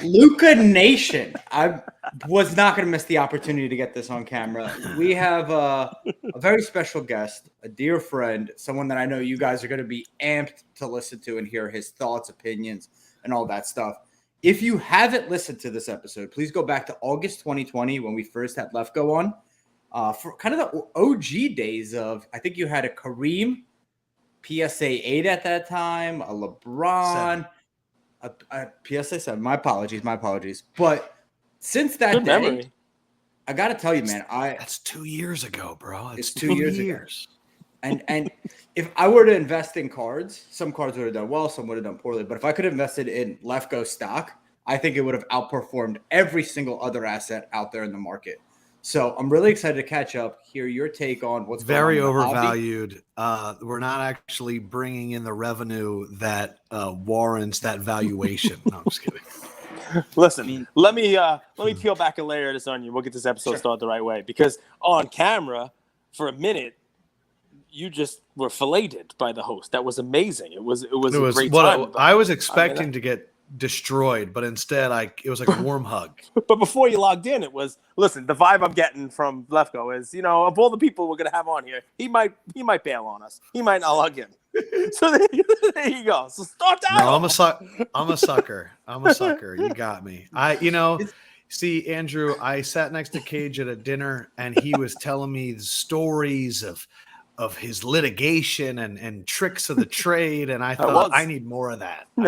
Luka Nation. I was not going to miss the opportunity to get this on camera. We have a very special guest, a dear friend, someone that I know you guys are going to be amped to listen to and hear his thoughts, opinions, and all that stuff. If you haven't listened to this episode, please go back to August 2020 when we first had Lefkoe on for kind of the OG days of, I think you had a Kareem, PSA 8 at that time, a LeBron, a PSA 7. My apologies. But since that Good day, memory. I got to tell you, man, that's 2 years ago, bro. It's 2 years ago. And if I were to invest in cards, some cards would have done well, some would have done poorly. But if I could have invested in Lefkoe stock, I think it would have outperformed every single other asset out there in the market. So I'm really excited to catch up, hear your take on what's very going on. Overvalued. We're not actually bringing in the revenue that warrants that valuation. No, I'm just kidding. Listen, let me peel back a layer of this onion. We'll get this episode started the right way. Because on camera, for a minute, you just were filleted by the host. That was amazing. It was a great time. I was expecting to get destroyed, but instead it was like a warm hug. But before you logged in, it was, listen, the vibe I'm getting from Lefkoe is, of all the people we're gonna have on here, he might bail on us. He might not log in. So there you go. So start down. No, I'm a sucker. I'm a sucker. You got me. See, Andrew, I sat next to Cage at a dinner and he was telling me the stories of his litigation and tricks of the trade, and I thought I need more of that. I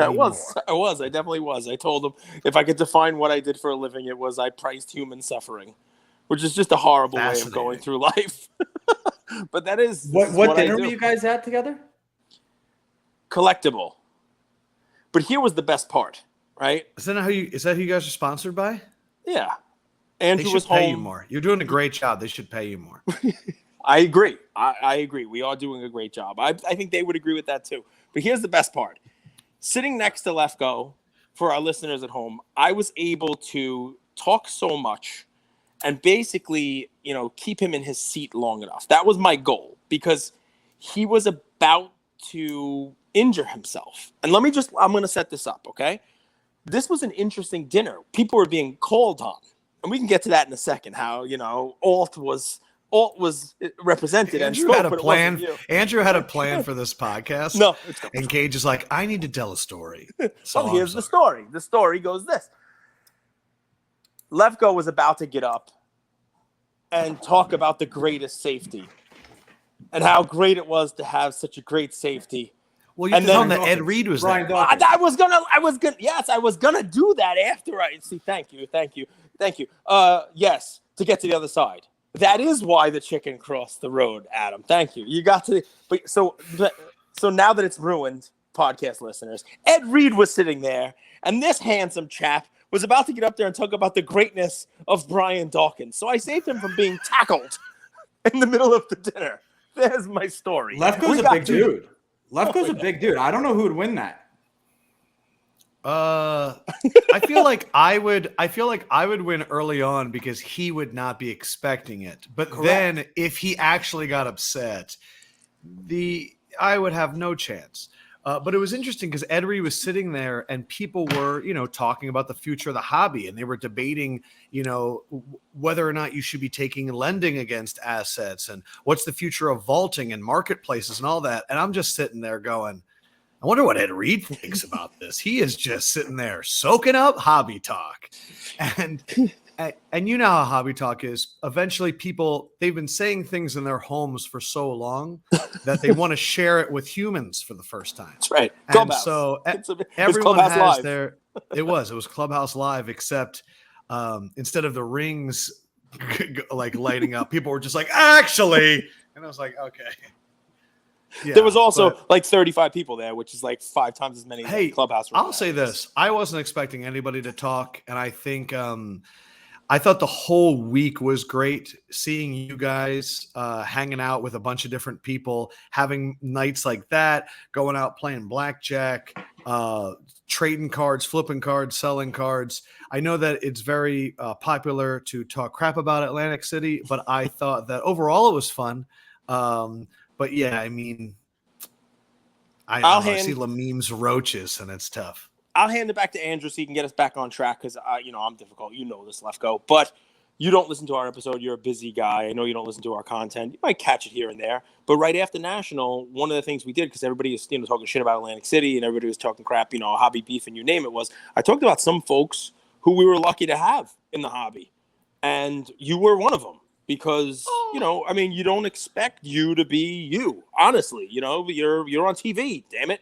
definitely was. I told him if I could define what I did for a living, it was I priced human suffering, which is just a horrible way of going through life. But that is what dinner were you guys at together? Collectible. But here was the best part, right? Is that who you guys are sponsored by? Yeah. Andrew was home. Pay you more. You're doing a great job. They should pay you more. I agree. I agree. We are doing a great job. I think they would agree with that too. But here's the best part. Sitting next to Lefkoe, for our listeners at home, I was able to talk so much and basically, keep him in his seat long enough. That was my goal because he was about to injure himself. And I'm going to set this up, okay? This was an interesting dinner. People were being called on. And we can get to that in a second, how, Alt was represented. Andrew had a plan. Andrew had a plan for this podcast. No, and Cage is like, I need to tell a story. So here's the story. The story goes this. Lefkoe was about to get up and talk about the greatest safety and how great it was to have such a great safety. Well, you know that Ed Reed was there. I was gonna do that after I see. Thank you. Yes, to get to the other side. That is why the chicken crossed the road, Adam. Thank you. You got to. But so now that it's ruined, podcast listeners, Ed Reed was sitting there, and this handsome chap was about to get up there and talk about the greatness of Brian Dawkins. So I saved him from being tackled in the middle of the dinner. There's my story. Lefkoe's a big dude. Lefkoe's a big dude. I don't know who would win that. I feel like I would win early on because he would not be expecting it. But then if he actually got upset, I would have no chance. But it was interesting because Ed Reed was sitting there and people were, talking about the future of the hobby, and they were debating, whether or not you should be taking lending against assets and what's the future of vaulting and marketplaces and all that. And I'm just sitting there going, I wonder what Ed Reed thinks about this. He is just sitting there soaking up hobby talk. And you know how hobby talk is. Eventually they've been saying things in their homes for so long that they want to share it with humans for the first time. That's right. And Clubhouse. so everyone has Live. It was Clubhouse Live, except instead of the rings like lighting up, people were just like, actually. And I was like, okay. Yeah, there was also like 35 people there, which is like 5 times as many Clubhouse. I'll say this. I wasn't expecting anybody to talk. And I think I thought the whole week was great seeing you guys hanging out with a bunch of different people, having nights like that, going out playing blackjack, trading cards, flipping cards, selling cards. I know that it's very popular to talk crap about Atlantic City, but I thought that overall it was fun. But yeah, I mean, I see Lamim's roaches, and it's tough. I'll hand it back to Andrew so he can get us back on track because, I'm difficult. You know this, Lefkoe. But you don't listen to our episode. You're a busy guy. I know you don't listen to our content. You might catch it here and there. But right after National, one of the things we did, because everybody was talking shit about Atlantic City and everybody was talking crap, hobby beef and you name it, was I talked about some folks who we were lucky to have in the hobby. And you were one of them. Because, you don't expect you to be you, honestly. You're on TV, damn it.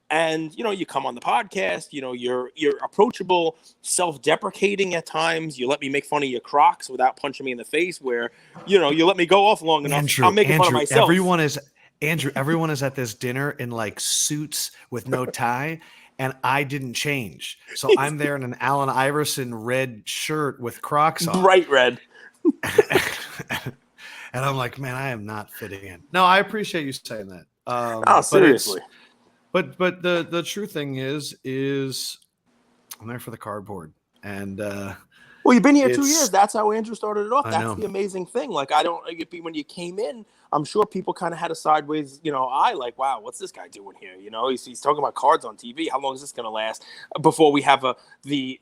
And, you come on the podcast, you're approachable, self-deprecating at times. You let me make fun of your Crocs without punching me in the face where, you let me go off long enough. I'm making fun of myself. Everyone is at this dinner in like suits with no tie. And I didn't change. So I'm there in an Allen Iverson red shirt with Crocs on. Bright red. And I'm like, man, I am not fitting in. No, I appreciate you saying that. Seriously. But the true thing is I'm there for the cardboard. And well, you've been here 2 years. That's how Andrew started it off. That's the amazing thing. Like, when you came in, I'm sure people kind of had a sideways, eye, like, wow, what's this guy doing here? He's talking about cards on TV. How long is this going to last before we have the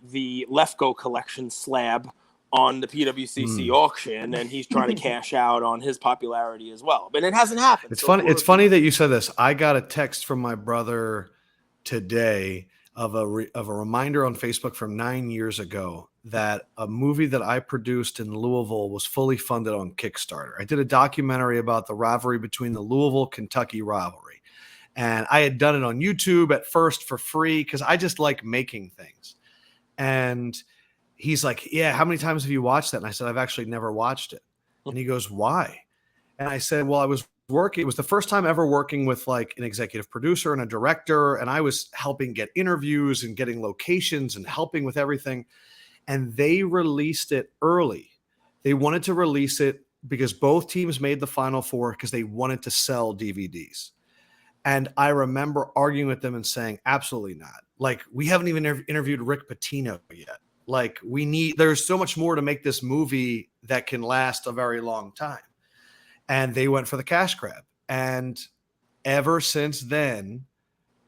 Lefkoe collection slab on the PWCC auction, and he's trying to cash out on his popularity as well. But it hasn't happened. It's funny. It's funny that you said this. I got a text from my brother today of a reminder on Facebook from 9 years ago that a movie that I produced in Louisville was fully funded on Kickstarter. I did a documentary about the rivalry between the Louisville-Kentucky rivalry. And I had done it on YouTube at first for free because I just like making things. And he's like, yeah, how many times have you watched that? And I said, I've actually never watched it. And he goes, why? And I said, well, it was the first time ever working with like an executive producer and a director. And I was helping get interviews and getting locations and helping with everything. And they released it early. They wanted to release it because both teams made the Final Four because they wanted to sell DVDs. And I remember arguing with them and saying, absolutely not. Like, we haven't even interviewed Rick Pitino yet. Like, there's so much more to make this movie that can last a very long time. And they went for the cash grab. And ever since then,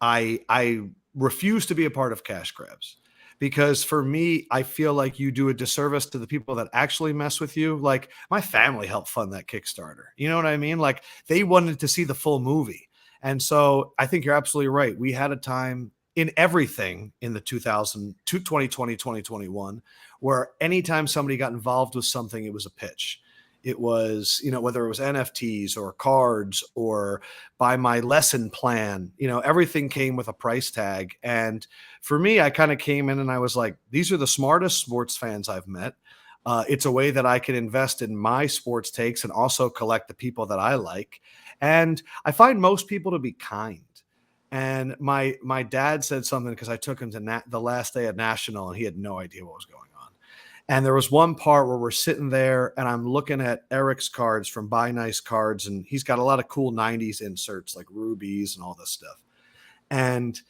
I refuse to be a part of cash grabs. Because for me, I feel like you do a disservice to the people that actually mess with you. Like, my family helped fund that Kickstarter. You know what I mean? Like, they wanted to see the full movie. And so I think you're absolutely right. We had a time in everything in the 2020, 2021, where anytime somebody got involved with something, it was a pitch. It was, whether it was NFTs or cards or buy my lesson plan, everything came with a price tag. And for me, I kind of came in and I was like, these are the smartest sports fans I've met. It's a way that I can invest in my sports takes and also collect the people that I like. And I find most people to be kind. And my dad said something because I took him to the last day of National and he had no idea what was going on. And there was one part where we're sitting there and I'm looking at Eric's cards from Buy Nice Cards. And he's got a lot of cool 90s inserts like rubies and all this stuff. And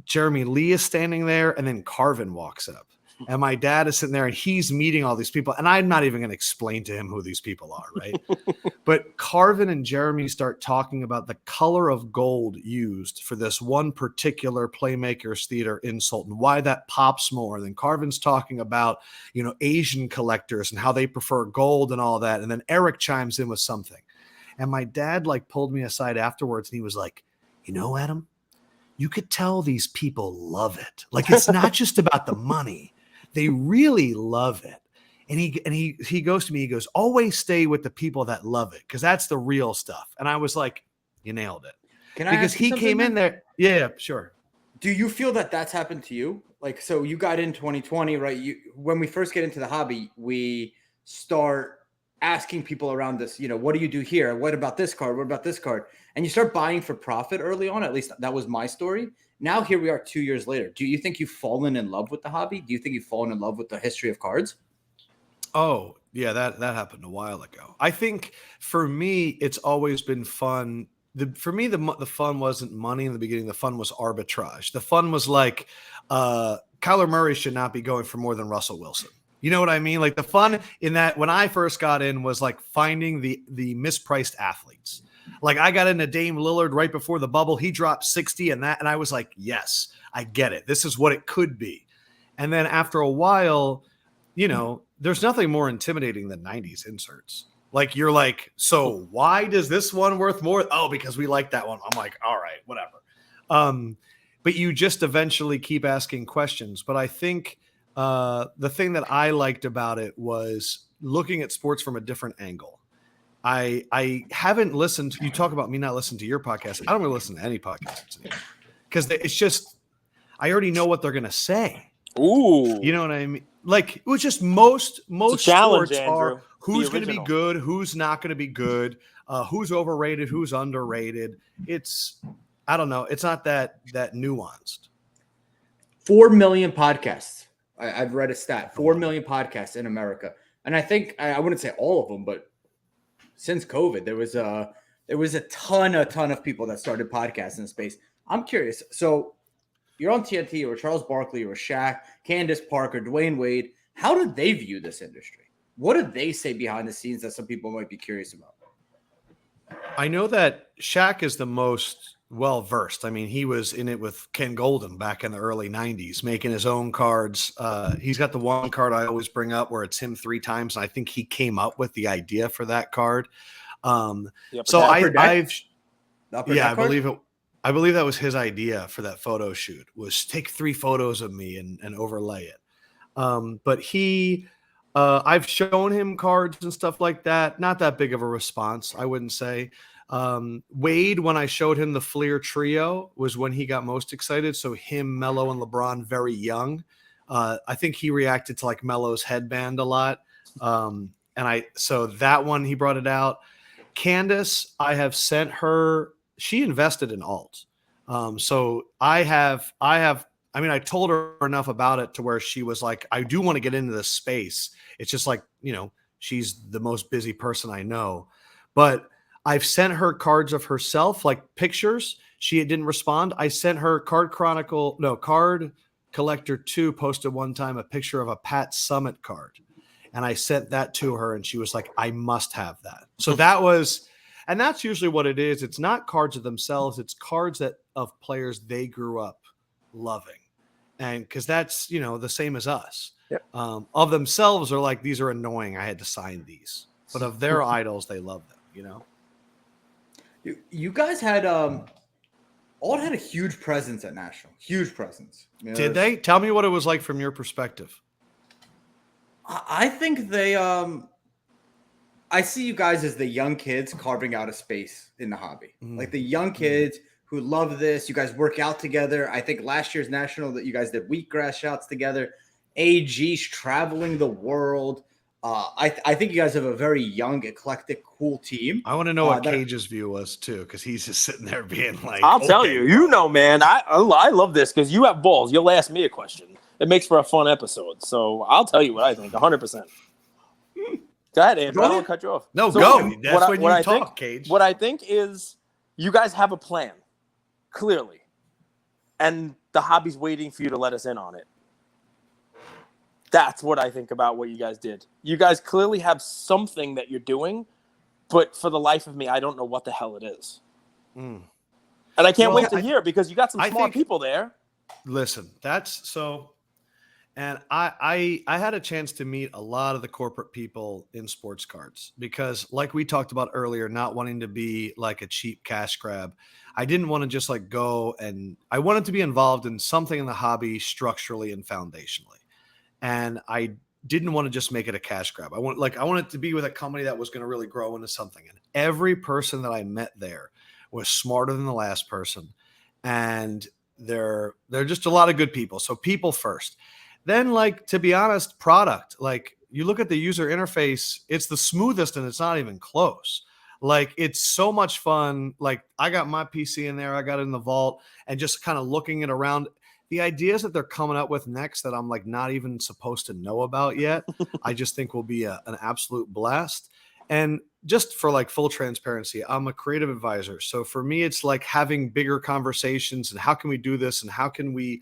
Jeremy Lee is standing there and then Carvin walks up. And my dad is sitting there and he's meeting all these people. And I'm not even going to explain to him who these people are, right? But Carvin and Jeremy start talking about the color of gold used for this one particular Playmakers Theater insult and why that pops more. And then Carvin's talking about, Asian collectors and how they prefer gold and all that. And then Eric chimes in with something. And my dad pulled me aside afterwards and he was like, Adam, you could tell these people love it. Like, it's not just about the money. They really love it. And he goes to me, he goes, always stay with the people that love it, because that's the real stuff. And I was like, you nailed it. Because he came in there. Yeah, sure. Do you feel that that's happened to you? Like, so you got in 2020, right? When we first get into the hobby, we start asking people around us, what do you do here? What about this card? What about this card? And you start buying for profit early on. At least that was my story. Now here we are 2 years later. Do you think you've fallen in love with the hobby? Do you think you've fallen in love with the history of cards? Oh, yeah, that happened a while ago. I think for me, it's always been fun. For me, the fun wasn't money in the beginning. The fun was arbitrage. The fun was like, Kyler Murray should not be going for more than Russell Wilson. You know what I mean? Like, the fun in that when I first got in was like finding the mispriced athletes. Like, I got into Dame Lillard right before the bubble. He dropped 60 and I was like, yes, I get it. This is what it could be. And then after a while, there's nothing more intimidating than 90s inserts. Like, you're like, so why does this one worth more? Oh, because we like that one. I'm like, all right, whatever. But you just eventually keep asking questions. But I think the thing that I liked about it was looking at sports from a different angle. I haven't listened. You talk about me not listening to your podcast. I don't really listen to any podcasts because it's just, I already know what they're going to say. Ooh. You know what I mean? Like, it was just most challenge, sports Andrew. are who's going to be original. good, who's not going to be good, who's overrated, who's underrated. It's, I don't know. It's not that nuanced. 4 million podcasts. I've read a stat. 4 million podcasts in America. And I think, I wouldn't say all of them, but since COVID, there was a ton of people that started podcasts in the space. I'm curious. So you're on TNT, you were Charles Barkley, you were Shaq, Candace Parker, Dwayne Wade. How did they view this industry? What did they say behind the scenes that some people might be curious about? I know that Shaq is the most well-versed. I mean, he was in it with Ken Golden back in the early 90s, making his own cards. He's got the one card I always bring up where it's him 3 times. And I think he came up with the idea for that card. So I believe that was his idea for that photo shoot, was take 3 photos of me and overlay it. But I've shown him cards and stuff like that. Not that big of a response, I wouldn't say. Wade, when I showed him the Fleer trio, was when he got most excited. So him, Melo, and LeBron very young. I think he reacted to like Melo's headband a lot. So that one, he brought it out. Candace, I have sent her, she invested in alt. So I told her enough about it to where she was like, I do want to get into this space. It's just like, she's the most busy person I know, but I've sent her cards of herself, like pictures. She didn't respond. I sent her Card Collector 2 posted one time a picture of a Pat Summit card. And I sent that to her and she was like, I must have that. So and that's usually what it is. It's not cards of themselves. It's cards of players they grew up loving. And because that's, the same as us. Yep. Of themselves are like, these are annoying. I had to sign these. But of their idols, they love them, You guys had Alt had a huge presence at National. Huge presence. Did they? Tell me what it was like from your perspective. I think they I see you guys as the young kids carving out a space in the hobby. Like the young kids who love this. You guys work out together. I think last year's National that you guys did wheatgrass shots together. AG's traveling the world. I think you guys have a very young, eclectic, cool team. I want to know what Cage's view was too, because he's just sitting there being like, I'll tell you, man, I love this because you have balls. You'll ask me a question. It makes for a fun episode. So I'll tell you what I think, 100%. Go ahead, Andrew. I don't want to cut you off. No, go. That's when you talk, Cage. What I think is you guys have a plan, clearly, and the hobby's waiting for you to let us in on it. That's what I think about what you guys did. You guys clearly have something that you're doing, but for the life of me, I don't know what the hell it is. And I can't wait to hear because you got some smart people there. Listen, that's so. And I had a chance to meet a lot of the corporate people in sports cards because, like we talked about earlier, not wanting to be like a cheap cash grab. I didn't want to just like go and I wanted to be involved in something in the hobby structurally and foundationally. And I didn't want to just make it a cash grab. I wanted to be with a company that was going to really grow into something. And every person that I met there was smarter than the last person. And they're just a lot of good people. So people first. Then, like, to be honest, product. Like, you look at the user interface, it's the smoothest and it's not even close. Like, it's so much fun. Like, I got my PC in there. I got it in the vault and just kind of looking it around. The ideas that they're coming up with next that I'm like not even supposed to know about yet, I just think will be an absolute blast. And just for like full transparency, I'm a creative advisor. So for me, it's like having bigger conversations and how can we do this and how can we,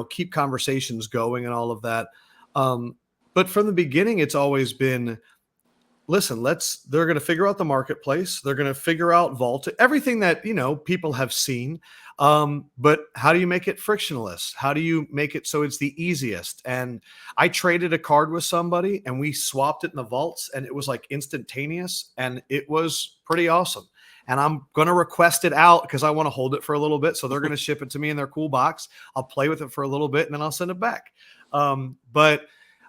keep conversations going and all of that. But from the beginning, it's always been listen, they're going to figure out the marketplace. They're going to figure out vault, everything that, people have seen. But how do you make it frictionless? How do you make it so it's the easiest? And I traded a card with somebody and we swapped it in the vaults and it was like instantaneous and it was pretty awesome. And I'm going to request it out because I want to hold it for a little bit. So they're going to ship it to me in their cool box. I'll play with it for a little bit and then I'll send it back. But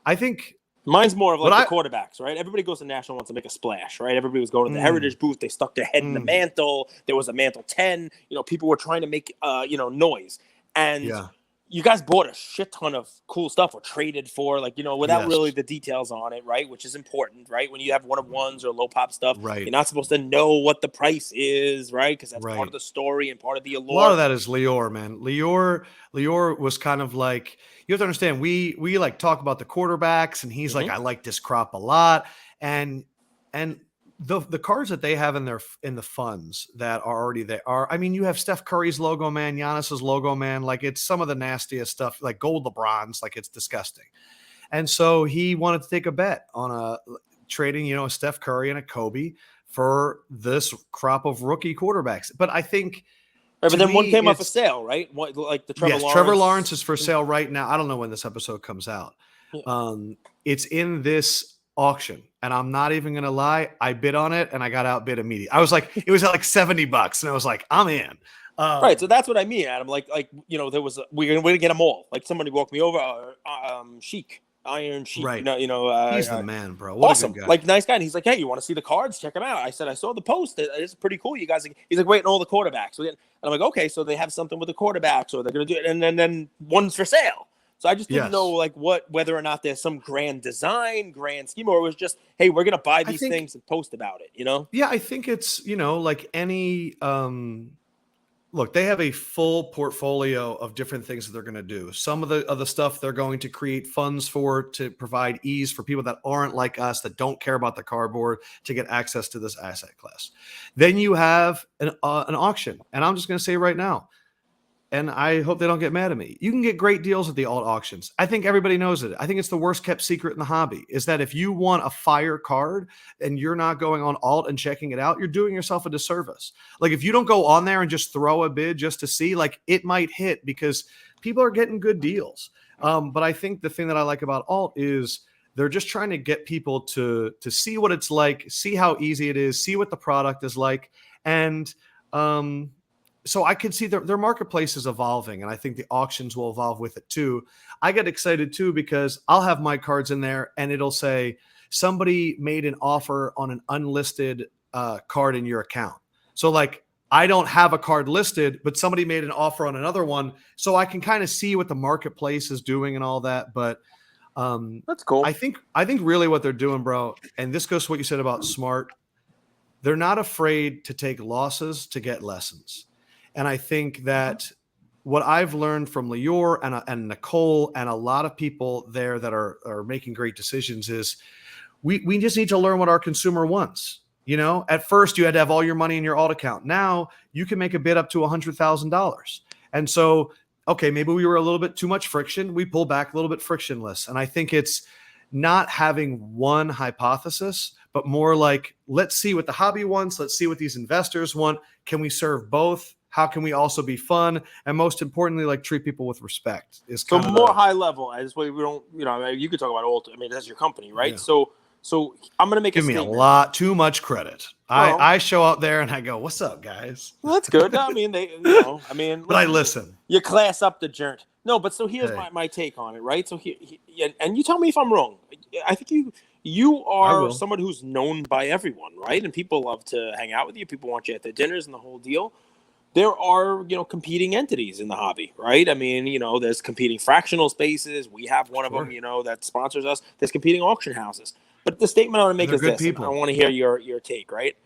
I think mine's more of like the quarterbacks, right? Everybody goes to National wants to make a splash, right? Everybody was going to the Heritage booth. They stuck their head in the mantle. There was a mantle 10. People were trying to make, noise. And you guys bought a shit ton of cool stuff or traded for, without really the details on it, right? Which is important, right? When you have one-of-ones or low pop stuff, you're not supposed to know what the price is, right? Because that's part of the story and part of the allure. A lot of that is Lior, man. Lior was kind of like, you have to understand, we like talk about the quarterbacks and he's like, I like this crop a lot. And the cards that they have in the funds that are already there are, you have Steph Curry's logo man, Giannis's logo man, like it's some of the nastiest stuff, like gold LeBrons, like it's disgusting. And so he wanted to take a bet on trading, a Steph Curry and a Kobe for this crop of rookie quarterbacks. But I think, but then one came off a sale, right? Like the Trevor Lawrence. Trevor Lawrence is for sale right now. I don't know when this episode comes out. Yeah. It's in this auction, and I'm not even gonna lie. I bid on it, and I got outbid immediately. I was like, it was at like $70, and I was like, I'm in. Right, so that's what I mean, Adam. There was we're gonna get them all. Like somebody walked me over, Sheik. Iron Sheik, right? He's the man, bro. What awesome, a good guy. Like nice guy. And he's like, "Hey, you want to see the cards? Check them out." I said, "I saw the post. It's pretty cool, you guys." He's like, "Wait, all the quarterbacks." And I'm like, "Okay, so they have something with the quarterbacks, or they're gonna do it, and then one's for sale." So I just didn't know whether or not there's some grand design, grand scheme, or it was just, "Hey, we're gonna buy these things and post about it." Yeah, I think it's like any. Look, they have a full portfolio of different things that they're going to do. Some of the stuff they're going to create funds for to provide ease for people that aren't like us, that don't care about the cardboard, to get access to this asset class. Then you have an auction. And I'm just going to say right now, and I hope they don't get mad at me, you can get great deals at the alt auctions. I think everybody knows it. I think it's the worst kept secret in the hobby, is that if you want a fire card and you're not going on alt and checking it out, you're doing yourself a disservice. Like if you don't go on there and just throw a bid just to see, like it might hit because people are getting good deals. But I think the thing that I like about alt is they're just trying to get people to see what it's like, see how easy it is, see what the product is like. And, so I could see their marketplace is evolving, and I think the auctions will evolve with it too. I get excited too because I'll have my cards in there and it'll say somebody made an offer on an unlisted card in your account. So like I don't have a card listed, but somebody made an offer on another one, so I can kind of see what the marketplace is doing and all that. But that's cool. I think really what they're doing, bro, and this goes to what you said about smart. They're not afraid to take losses to get lessons. And I think that what I've learned from Lior and Nicole and a lot of people there that are making great decisions is we just need to learn what our consumer wants. At first you had to have all your money in your alt account. Now you can make a bid up to $100,000. And so, okay, maybe we were a little bit too much friction. We pull back a little bit frictionless. And I think it's not having one hypothesis, but more like, let's see what the hobby wants. Let's see what these investors want. Can we serve both? How can we also be fun? And most importantly, like treat people with respect. Is so more high level. As we don't, you could talk about alt. I mean, that's your company, right? Yeah. So I'm going to make give me a lot too much credit. Well, I show up there and I go, "What's up, guys?" Well, that's good. I mean, but I listen. You class up the journey. No, but so here's my take on it, right? So and you tell me if I'm wrong. I think you are someone who's known by everyone, right? And people love to hang out with you. People want you at their dinners and the whole deal. There are, competing entities in the hobby, right? I mean, there's competing fractional spaces. We have one of them, that sponsors us. There's competing auction houses. But the statement I want to make is this. I want to hear your take, right?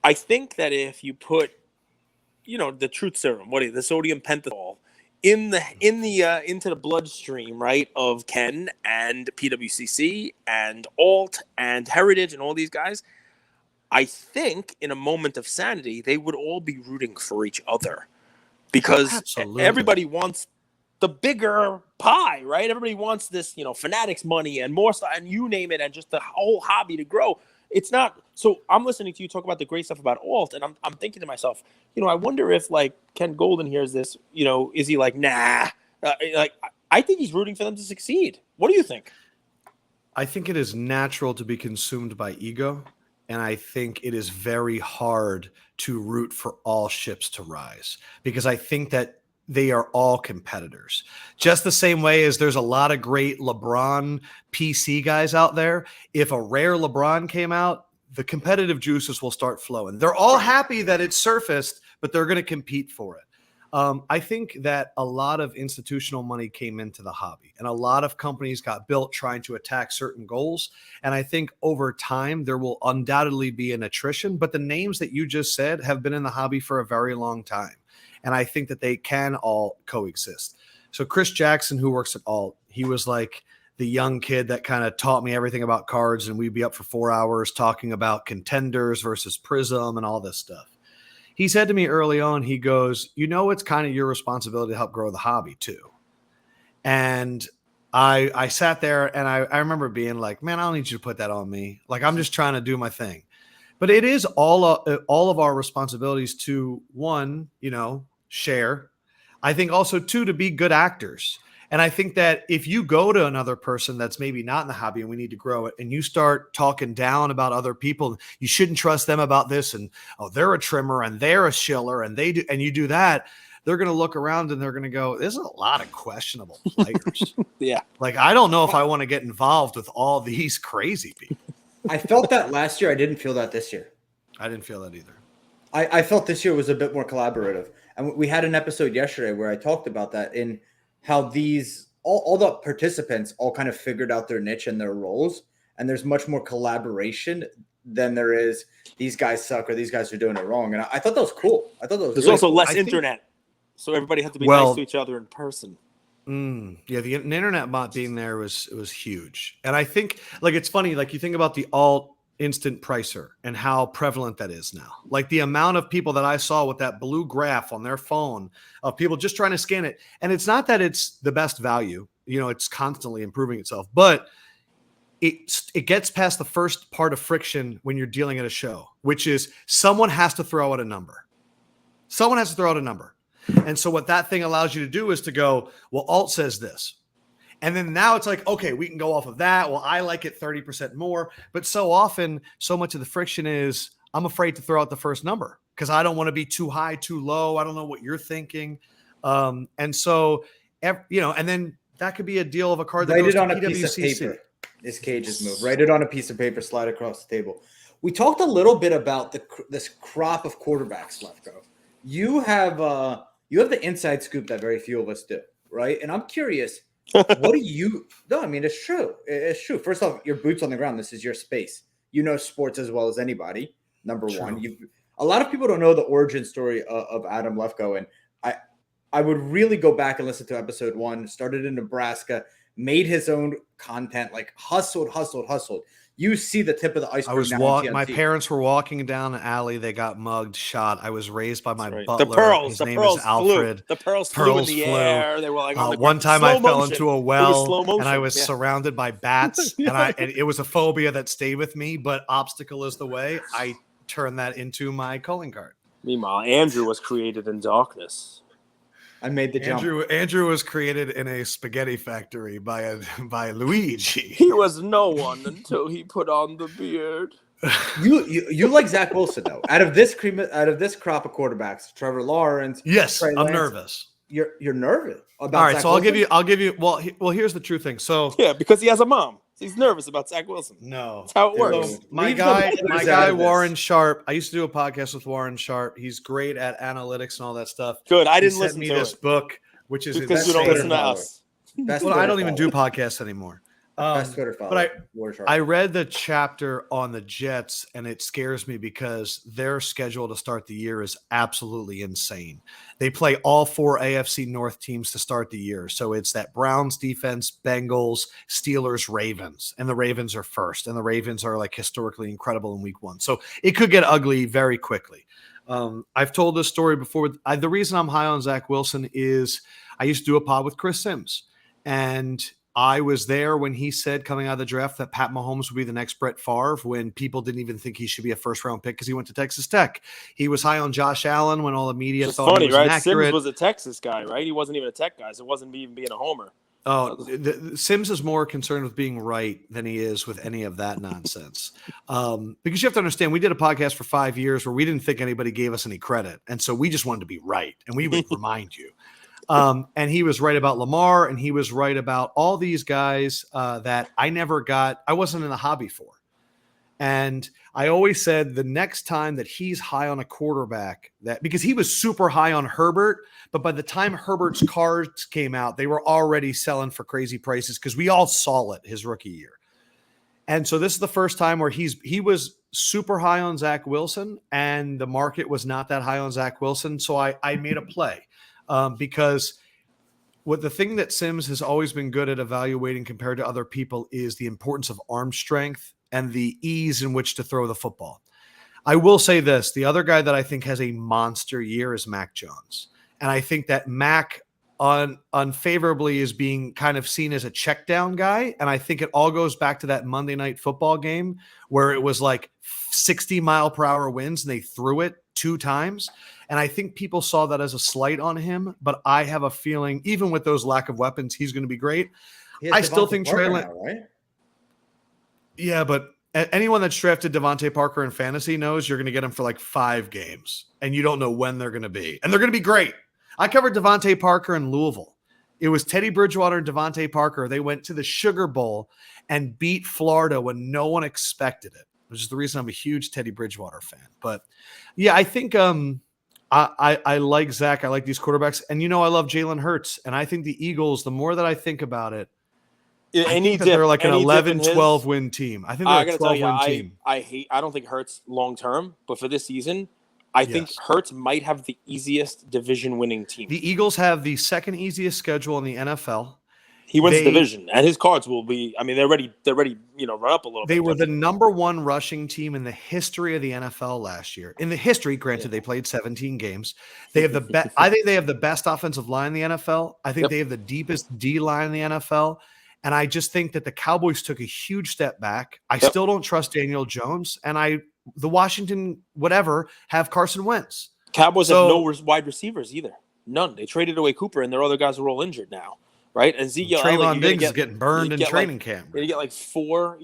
I think that if you put, the truth serum, the sodium pentothal into the bloodstream, right, of Ken and PWCC and Alt and Heritage and all these guys, I think in a moment of sanity, they would all be rooting for each other because everybody wants the bigger pie, right? Everybody wants this, Fanatics money and more stuff, and you name it, and just the whole hobby to grow. it's not. So I'm listening to you talk about the great stuff about alt, and I'm thinking to myself, I wonder if like Ken Golden hears this, is he like, nah? Like I think he's rooting for them to succeed. What do you think? I think it is natural to be consumed by ego, and I think it is very hard to root for all ships to rise, because I think that they are all competitors. Just the same way as there's a lot of great LeBron PC guys out there. If a rare LeBron came out, the competitive juices will start flowing. They're all happy that it's surfaced, but they're going to compete for it. I think that a lot of institutional money came into the hobby, and a lot of companies got built trying to attack certain goals. And I think over time, there will undoubtedly be an attrition, but the names that you just said have been in the hobby for a very long time. And I think that they can all coexist. So Chris Jackson, who works at Alt, he was like the young kid that kind of taught me everything about cards, and we'd be up for 4 hours talking about contenders versus Prism and all this stuff. He said to me early on, he goes, it's kind of your responsibility to help grow the hobby too. And I sat there and I remember being like, man, I don't need you to put that on me. Like, I'm just trying to do my thing. But it is all of our responsibilities to, one, share. I think also, two, to be good actors. And I think that if you go to another person that's maybe not in the hobby and we need to grow it, and you start talking down about other people, you shouldn't trust them about this, and they're a trimmer and they're a shiller and they do, and you do that, they're going to look around and they're going to go, there's a lot of questionable players. Yeah. Like, I don't know if I want to get involved with all these crazy people. I felt that last year. I didn't feel that this year. I didn't feel that either. I felt this year was a bit more collaborative. And we had an episode yesterday where I talked about that, in how these all the participants all kind of figured out their niche and their roles, and there's much more collaboration than there is these guys suck or these guys are doing it wrong. And I thought that was cool. I thought that was There's really also cool. less internet, so everybody had to be nice to each other in person. Yeah, the internet bot being there was huge. And I think, like, it's funny, like, you think about the alt instant pricer and how prevalent that is now. Like, the amount of people that I saw with that blue graph on their phone of people just trying to scan it. And it's not that it's the best value, it's constantly improving itself, but it gets past the first part of friction when you're dealing at a show, which is someone has to throw out a number. Someone has to throw out a number. And so what that thing allows you to do is to go, well, alt says this. And then now it's like, okay, we can go off of that. Well, I like it 30% more. But so often, so much of the friction is I'm afraid to throw out the first number because I don't want to be too high, too low. I don't know what you're thinking. And so, and then that could be a deal of a card that Write goes it on to a piece of PWCC. paper. This cage's move. Write it on a piece of paper, slide across the table. We talked a little bit about this crop of quarterbacks, Lefkoe. You have the inside scoop that very few of us do, right? And I'm curious, what do you? No, I mean, it's true. It's true. First off, your boots on the ground. This is your space. You know sports as well as anybody. Number one, a lot of people don't know the origin story of Adam Lefkoe, and I would really go back and listen to episode 1. Started in Nebraska, made his own content, like hustled. You see the tip of the iceberg. My parents were walking down an alley. They got mugged, shot. I was raised by my butler. The pearls. His the name pearls is Alfred. The pearls flew in the air. They were like on the one time I fell into a well and I was surrounded by bats, and it was a phobia that stayed with me. But obstacle is the way. I turned that into my calling card. Meanwhile, Andrew was created in darkness. I made the jump. Andrew was created in a spaghetti factory by Luigi. He was no one until he put on the beard. You like Zach Wilson though. Out of this crop of quarterbacks, Trevor Lawrence. Yes, Trey I'm Lance, nervous. You're nervous about. All right, Zach so Wilson? I'll give you. Well, here's the true thing. So yeah, because he has a mom. He's nervous about Zach Wilson. No, that's how it works. So, my guy, Warren Sharp. I used to do a podcast with Warren Sharp. He's great at analytics and all that stuff. Good. I didn't listen listen to to this book, which is because you don't listen to us. Well, I don't even do podcasts anymore. But I read the chapter on the Jets, and it scares me because their schedule to start the year is absolutely insane. They play all 4 AFC North teams to start the year. So it's that Browns defense, Bengals, Steelers, Ravens, and the Ravens are first, and the Ravens are like historically incredible in week 1. So it could get ugly very quickly. I've told this story before. The reason I'm high on Zach Wilson is I used to do a pod with Chris Sims, and I was there when he said coming out of the draft that Pat Mahomes would be the next Brett Favre when people didn't even think he should be a first-round pick because he went to Texas Tech. He was high on Josh Allen when all the media Just thought funny, he was right? inaccurate. Sims was a Texas guy, right? He wasn't even a Tech guy, so it wasn't even being a homer. Oh, Sims is more concerned with being right than he is with any of that nonsense. Because you have to understand, we did a podcast for 5 years where we didn't think anybody gave us any credit. And so we just wanted to be right. And we would remind you. And he was right about Lamar, and he was right about all these guys that I wasn't in the hobby for. And I always said the next time that he's high on a quarterback, because he was super high on Herbert, but by the time Herbert's cards came out, they were already selling for crazy prices because we all saw it his rookie year. And so this is the first time where he was super high on Zach Wilson, and the market was not that high on Zach Wilson. So I made a play because the thing that Sims has always been good at evaluating compared to other people is the importance of arm strength and the ease in which to throw the football. I will say this. The other guy that I think has a monster year is Mac Jones. And I think that Mac unfavorably is being kind of seen as a check down guy. And I think it all goes back to that Monday Night Football game where it was like 60-mile-per-hour winds and they threw it 2 times. And I think people saw that as a slight on him. But I have a feeling, even with those lack of weapons, he's going to be great. I still think Trey Lance. Right? Yeah, but anyone that's drafted Devontae Parker in fantasy knows you're going to get him for like 5 games, and you don't know when they're going to be. And they're going to be great. I covered Devontae Parker in Louisville. It was Teddy Bridgewater and Devontae Parker. They went to the Sugar Bowl and beat Florida when no one expected it, which is the reason I'm a huge Teddy Bridgewater fan. But, yeah, I think I like Zach. I like these quarterbacks. And, I love Jalen Hurts. And I think the Eagles, the more that I think about it, they're like an 11-12 win team. I think they're a 12-win team. I don't think Hurts long term, but for this season, I think Hurts might have the easiest division winning team. The Eagles have the second easiest schedule in the NFL. He wins the division, and his cards will be. I mean, they're ready. Run up a little bit. They were the number 1 rushing team in the history of the NFL last year. In the history, granted, they played 17 games. They have the best. I think they have the best offensive line in the NFL. I think they have the deepest D line in the NFL. And I just think that the Cowboys took a huge step back. I still don't trust Daniel Jones. And the Washington, have Carson Wentz. Cowboys have no wide receivers either. None. They traded away Cooper, and their other guys are all injured now, right? And Trayvon Diggs is getting burned in training camp. You get like 4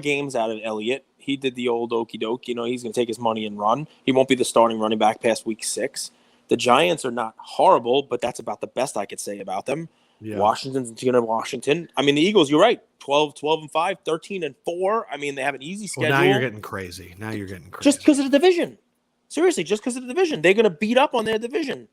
games out of Elliott. He did the old okey doke. He's going to take his money and run. He won't be the starting running back past week 6. The Giants are not horrible, but that's about the best I could say about them. Yeah. Washington's going to Washington. I mean, the Eagles, you're right. 12-5, 13-4. I mean, they have an easy schedule. Well, now you're getting crazy. Just because of the division. Seriously, just because of the division. They're going to beat up on their division.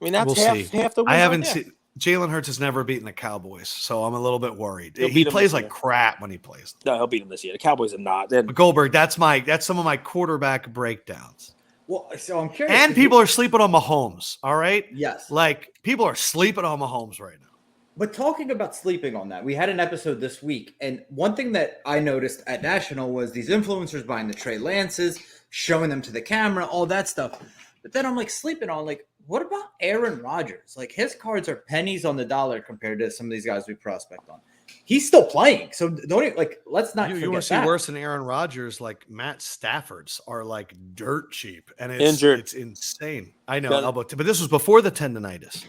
I mean, that's half the win. I haven't seen – Jalen Hurts has never beaten the Cowboys, so I'm a little bit worried. He plays like crap when he plays them. No, he'll beat them this year. The Cowboys are not. But Goldberg, that's some of my quarterback breakdowns. Well, so I'm curious. And people are sleeping on Mahomes, all right? Yes. Like, people are sleeping on Mahomes right now. But talking about sleeping on that, we had an episode this week, and one thing that I noticed at National was these influencers buying the Trey Lances, showing them to the camera, all that stuff. But then I'm like sleeping on, like, what about Aaron Rodgers? Like, his cards are pennies on the dollar compared to some of these guys we prospect on. He's still playing, so don't let's not forget that. You want to see worse than Aaron Rodgers? Like Matt Stafford's are like dirt cheap, and it's insane. I know, but this was before the tendonitis.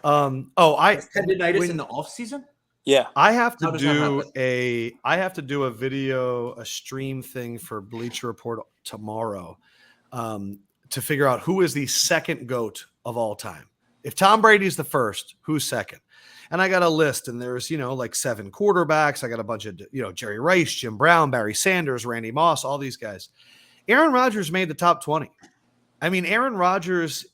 Tendonitis in the off season. Yeah, I have to do a stream thing for Bleacher Report tomorrow to figure out who is the second GOAT of all time. If Tom Brady's the first, who's second? And I got a list, and there's, like 7 quarterbacks. I got a bunch of, Jerry Rice, Jim Brown, Barry Sanders, Randy Moss, all these guys. Aaron Rodgers made the top 20. I mean, Aaron Rodgers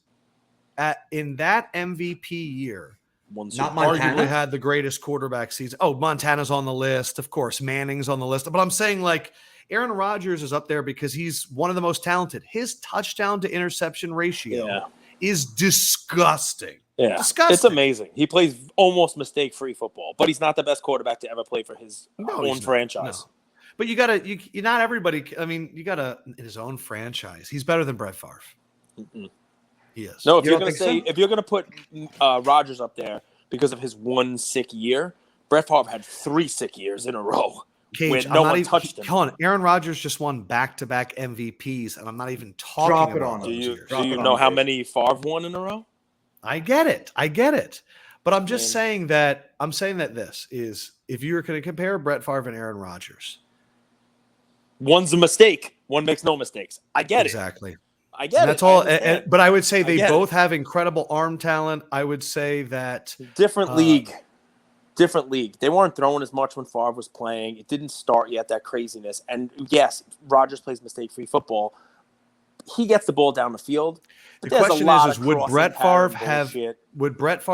in that MVP year, arguably had the greatest quarterback season. Oh, Montana's on the list. Of course, Manning's on the list. But I'm saying, like, Aaron Rodgers is up there because he's one of the most talented. His touchdown to interception ratio is disgusting. Yeah, disgusting. It's amazing. He plays almost mistake-free football, but he's not the best quarterback to ever play for his own franchise. No. But you not everybody. I mean, you gotta in his own franchise. He's better than Brett Favre. Mm-mm. He is. No, if you're gonna put Rodgers up there because of his one sick year, Brett Favre had 3 sick years in a row. Cage, where no one touched him. Hold on, Aaron Rodgers just won back-to-back MVPs, and I'm not even talking Drop it about on those him. years. Do you know how many Favre won in a row? I get it. But I'm just saying that this is, if you were going to compare Brett Favre and Aaron Rodgers, one's a mistake. One makes no mistakes. I get it. Exactly. I get and it. that's all. But I would say they both have incredible arm talent. I would say that different league. They weren't throwing as much when Favre was playing. It didn't start yet, that craziness. And yes, Rodgers plays mistake-free football. He gets the ball down the field. But the question is would Brett Favre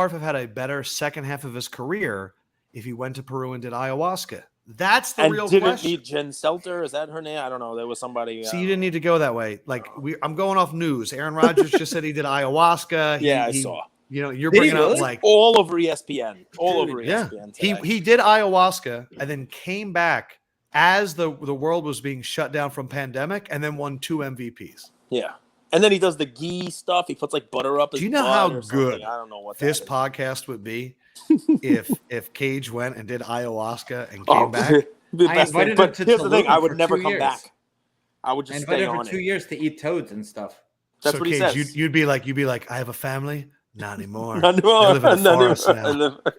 have had a better second half of his career if he went to Peru and did ayahuasca? That's the real question. Didn't need Jen Selter. Is that her name? I don't know. There was somebody. See, you didn't need to go that way. Like I'm going off news. Aaron Rodgers just said he did ayahuasca. I saw. You know, you're bringing up like all over ESPN. ESPN. Yeah. He did ayahuasca and then came back as the world was being shut down from pandemic, and then won 2 MVPs. Yeah. And then he does the ghee stuff. He puts like butter up his Do you know how good I don't know what this podcast would be if Cage went and did ayahuasca and came back? I invited him to here's the thing, I would for never 2 come years. back. I would just stay him on for 2 years to eat toads and stuff. That's so what he Cage, says. you'd be like, I have a family. Not anymore. Not anymore. I live in a forest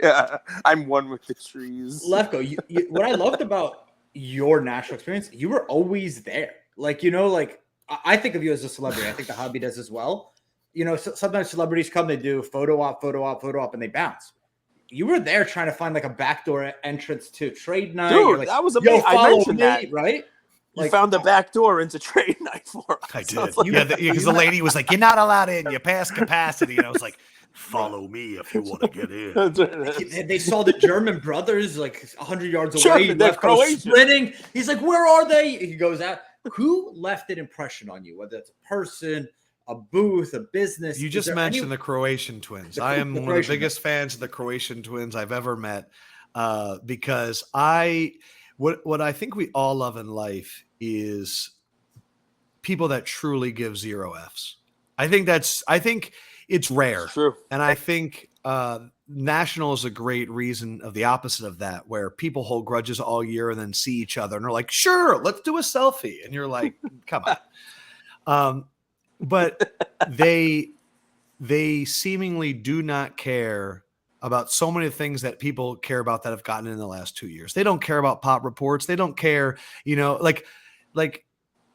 now. I'm one with the trees. Lefkoe, what I loved about your national experience, you were always there. Like, you know, like I think of you as a celebrity. I think the hobby does as well. You know, sometimes celebrities come, they do photo op, and they bounce. You were there trying to find like a backdoor entrance to trade night. Dude, like, that was amazing. I mentioned that, right? You found the back door into trade night for us. I did. Like, because the lady was like, "You're not allowed in. You're past capacity." And I was like, "Follow me if you want to get in." They saw the German brothers like 100 yards away. Lefkoe sprinting. He's like, "Where are they?" He goes out. Who left an impression on you? Whether it's a person, a booth, a business. You just mentioned the Croatian twins. I am one of the biggest fans of the Croatian twins I've ever met, because what I think we all love in life is people that truly give 0 Fs. I think it's rare. It's true. And I think National is a great reason of the opposite of that, where people hold grudges all year and then see each other and are like, sure, let's do a selfie. And you're like, come on. But they seemingly do not care about so many things that people care about that have gotten in the last 2 years. They don't care about pop reports. They don't care, you know, like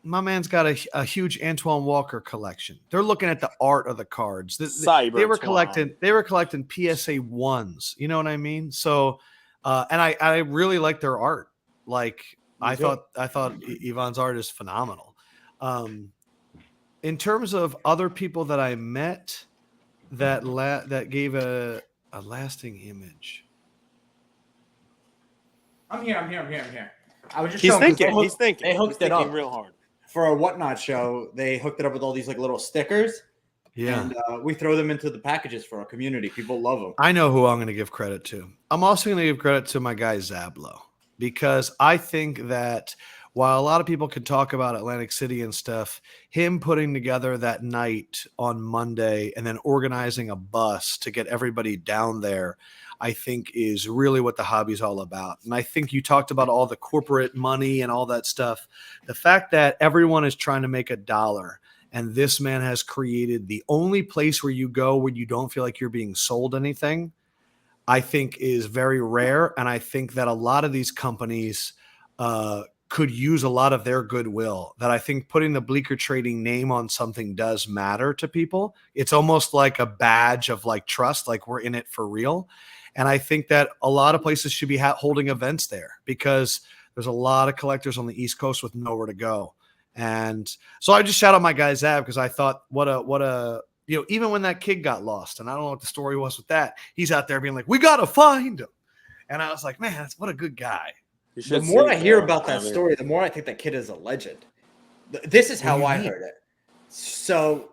my man's got a huge Antoine Walker collection. They're looking at the art of the cards. They were collecting PSA 1s. You know what I mean? So, and I really like their art. Like I thought Ivan's art is phenomenal. In terms of other people that I met that gave a lasting image. I'm here. I was just He's showing, thinking. He's thinking. They hooked it up real hard. For a Whatnot show. They hooked it up with all these like little stickers. Yeah. And we throw them into the packages for our community. People love them. I know who I'm going to give credit to. I'm also going to give credit to my guy Zablo, because I think that while a lot of people can talk about Atlantic City and stuff, him putting together that night on Monday and then organizing a bus to get everybody down there, I think is really what the hobby's all about. And I think you talked about all the corporate money and all that stuff. The fact that everyone is trying to make $1, and this man has created the only place where you go where you don't feel like you're being sold anything, I think is very rare. And I think that a lot of these companies could use a lot of their goodwill. That I think putting the Bleecker Trading name on something does matter to people. It's almost like a badge of like trust, like we're in it for real. And I think that a lot of places should be holding events there, because there's a lot of collectors on the East Coast with nowhere to go. And so I just shout out my guy Zab, because I thought what a you know, even when that kid got lost, and I don't know what the story was with that, he's out there being like, we got to find him. And I was like, man, what a good guy. The more I hear about that story, the more I think that kid is a legend. This is how I heard it. So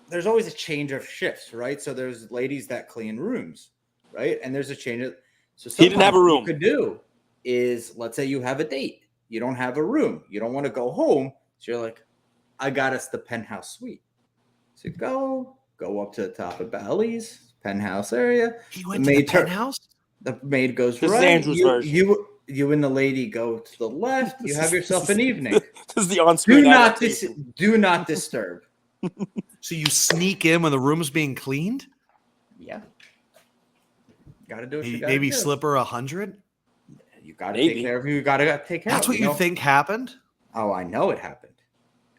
there's always a change of shifts, right? So there's ladies that clean rooms, right? And there's a change of, so he didn't have a room. What you could do is, let's say you have a date, you don't have a room, you don't want to go home, so you're like, I got us the penthouse suite. So go up to the top of Bally's penthouse area. He went to the penthouse? The maid goes This is right. Andrew's version. You and the lady go to the left. You have yourself an evening. This is the on-screen adaptation. Do not disturb. So you sneak in when the room's being cleaned? Yeah. Got to do what you got to Maybe do. slip her 100? You got to take care of who you got to take care of. That's what you think happened? Oh, I know it happened.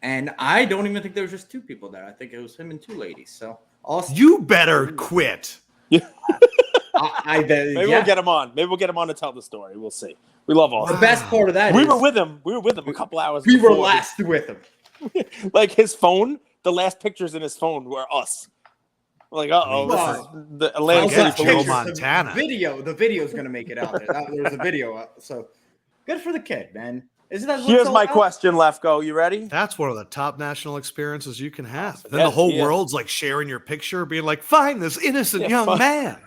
And I don't even think there was just two people there. I think it was him and two ladies. So you better quit. Yeah. Maybe we'll get him on. Maybe we'll get him on to tell the story. We'll see. We love all the best part of that. We were with him a couple hours. We were last with him. Like his phone, the last pictures in his phone were us. We're like, the Atlantic City Joe Montana. The video's gonna make it out there. There's a video, so good for the kid, man. Isn't that? Here's my question, Lefkoe. You ready? That's one of the top national experiences you can have. Then the whole world's like sharing your picture, being like, "Find this innocent young man."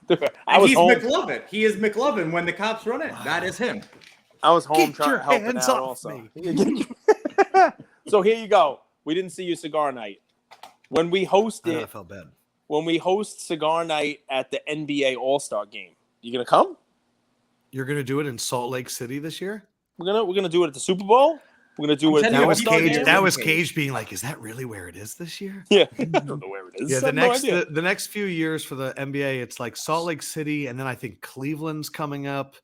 He's McLovin. He is McLovin when the cops run in. That is him. I was home Get trying your to help hands him out off also. me. So here you go. We didn't see you cigar night. When we host it, I felt bad. When we host cigar night at the NBA All-Star game, you gonna come? You're gonna do it in Salt Lake City this year? We're gonna do it at the Super Bowl. We're gonna do it. That was Cage being like, "Is that really where it is this year?" Yeah, I don't know where it is. Yeah, the next few years for the NBA, it's like Salt Lake City, and then I think Cleveland's coming up.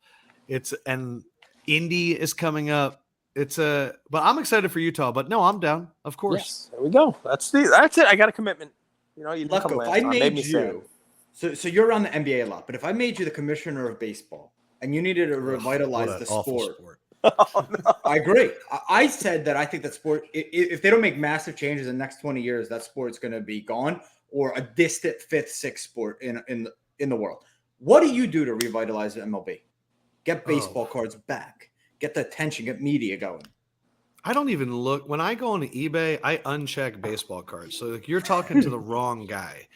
And Indy is coming up. But I'm excited for Utah. But no, I'm down. Of course. Yes, there we go. That's it. I got a commitment. You know, you didn't come Lefkoe, last if I made me you, so you're around the NBA a lot, but if I made you the commissioner of baseball and you needed to revitalize the sport. Oh, no. I agree. I said that I think that sport, if they don't make massive changes in the next 20 years, that sport's going to be gone or a distant fifth, sixth sport in the world. What do you do to revitalize the MLB? Get baseball cards back. Get the attention. Get media going. I don't even look. When I go on eBay, I uncheck baseball cards. So you're talking to the wrong guy.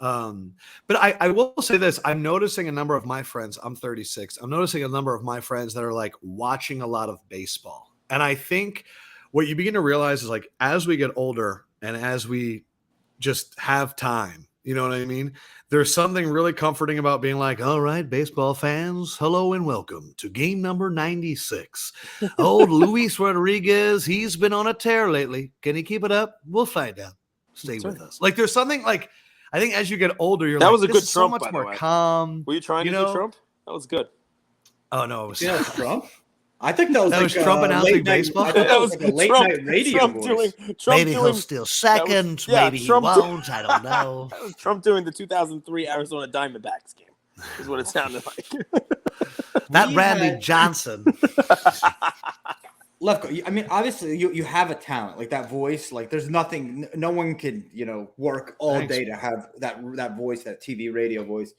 But I will say this. I'm noticing a number of my friends. I'm 36. I'm noticing a number of my friends that are like watching a lot of baseball. And I think what you begin to realize is like as we get older and as we just have time, you know what I mean? There's something really comforting about being like, all right, baseball fans, hello and welcome to game number 96. Old Luis Rodriguez, he's been on a tear lately. Can he keep it up? We'll find out. Stay with us. Like there's something like, I think as you get older, you're that like, was a this good is Trump, so much by the more way. calm. Were you trying to do Trump? That was good. Oh, no. It was, that was Trump? I think that was like Trump announcing baseball. I thought that was like a late night radio voice. Maybe he'll steal second. Maybe he won't. I don't know. That was Trump doing the 2003 Arizona Diamondbacks game. Is what it sounded like. That Randy Johnson. Lefkoe, I mean, obviously you have a talent like that voice. Like there's nothing, no one could, work all day to have that voice, that TV radio voice.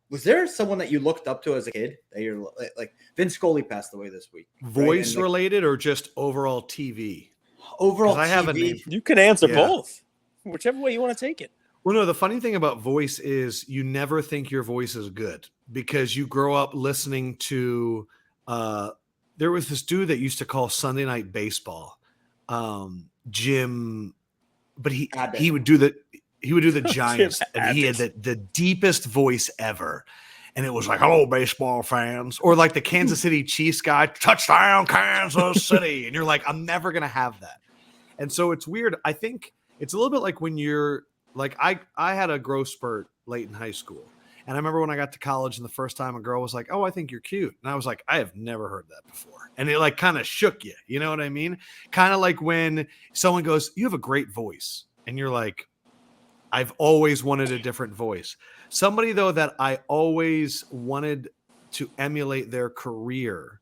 Was there someone that you looked up to as a kid that you're like Vince Scully passed away this week? Voice related or just overall TV? Overall TV. I have a name. You can answer both. Whichever way you want to take it. Well, no, the funny thing about voice is you never think your voice is good because you grow up listening to there was this dude that used to call Sunday Night Baseball, Jim, but he would do the Giants, and he had the deepest voice ever. And it was like, hello, baseball fans. Or like the Kansas City Chiefs guy, touchdown, Kansas City. And you're like, I'm never going to have that. And so it's weird. I think it's a little bit like when you're like, I had a growth spurt late in high school. And I remember when I got to college and the first time a girl was like, oh, I think you're cute. And I was like, I have never heard that before. And it like kind of shook you. You know what I mean? Kind of like when someone goes, you have a great voice. And you're like, I've always wanted a different voice. Somebody, though, that I always wanted to emulate their career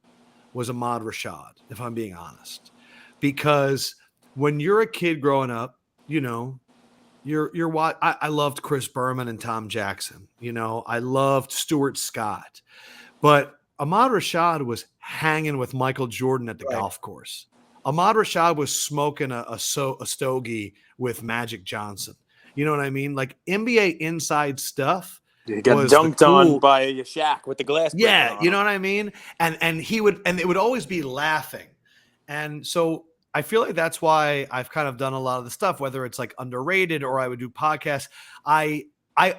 was Ahmad Rashad, if I'm being honest. Because when you're a kid growing up, you're what I loved Chris Berman and Tom Jackson. I loved Stuart Scott. But Ahmad Rashad was hanging with Michael Jordan at the golf course. Ahmad Rashad was smoking a stogie with Magic Johnson. You know what I mean? Like NBA inside stuff. You got dunked on by Shaq with the glass. Yeah, you know what I mean? And it would always be laughing. And so I feel like that's why I've kind of done a lot of the stuff, whether it's like underrated or I would do podcasts. I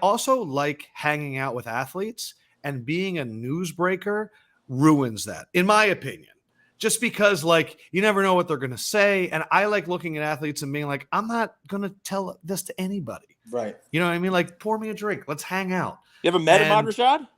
also like hanging out with athletes and being a newsbreaker ruins that, in my opinion. Just because, like, you never know what they're going to say. And I like looking at athletes and being like, I'm not going to tell this to anybody. Right. You know what I mean? Like, pour me a drink. Let's hang out. You ever met And Ahmad Rashad?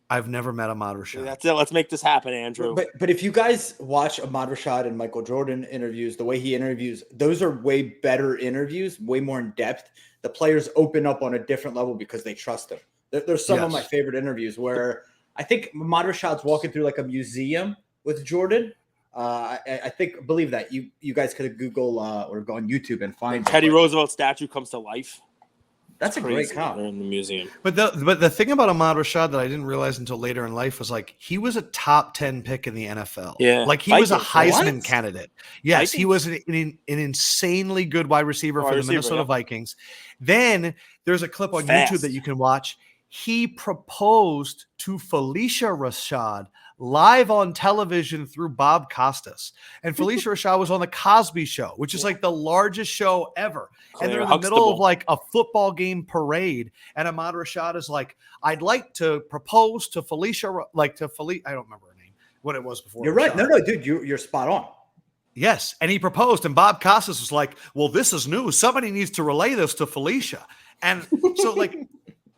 I've never met Ahmad Rashad. That's it. Let's make this happen, Andrew. But if you guys watch Ahmad Rashad and Michael Jordan interviews, the way he interviews, those are way better interviews, way more in depth. The players open up on a different level because they trust him. There's some of my favorite interviews where I think Ahmad Rashad's walking through like a museum with Jordan. I believe that you guys could Google or go on YouTube and find Teddy Roosevelt statue comes to life. That's a great comp. They're in the museum. But the thing about Ahmad Rashad that I didn't realize until later in life was, like, he was a top 10 pick in the NFL. Yeah. Like, he was a Vikings. Heisman candidate. Yes, he was an insanely good wide receiver for the Minnesota Vikings. Then there's a clip on YouTube that you can watch. He proposed to Felicia Rashad live on television through Bob Costas. And Felicia Rashad was on the Cosby Show, which is like the largest show ever. And they're in the middle of like a football game parade. And Ahmad Rashad is like, I'd like to propose to Felicia, I don't remember her name, what it was before. You're right. No, dude, you're spot on. Yes. And he proposed, and Bob Costas was like, well, this is news. Somebody needs to relay this to Felicia. And so, like,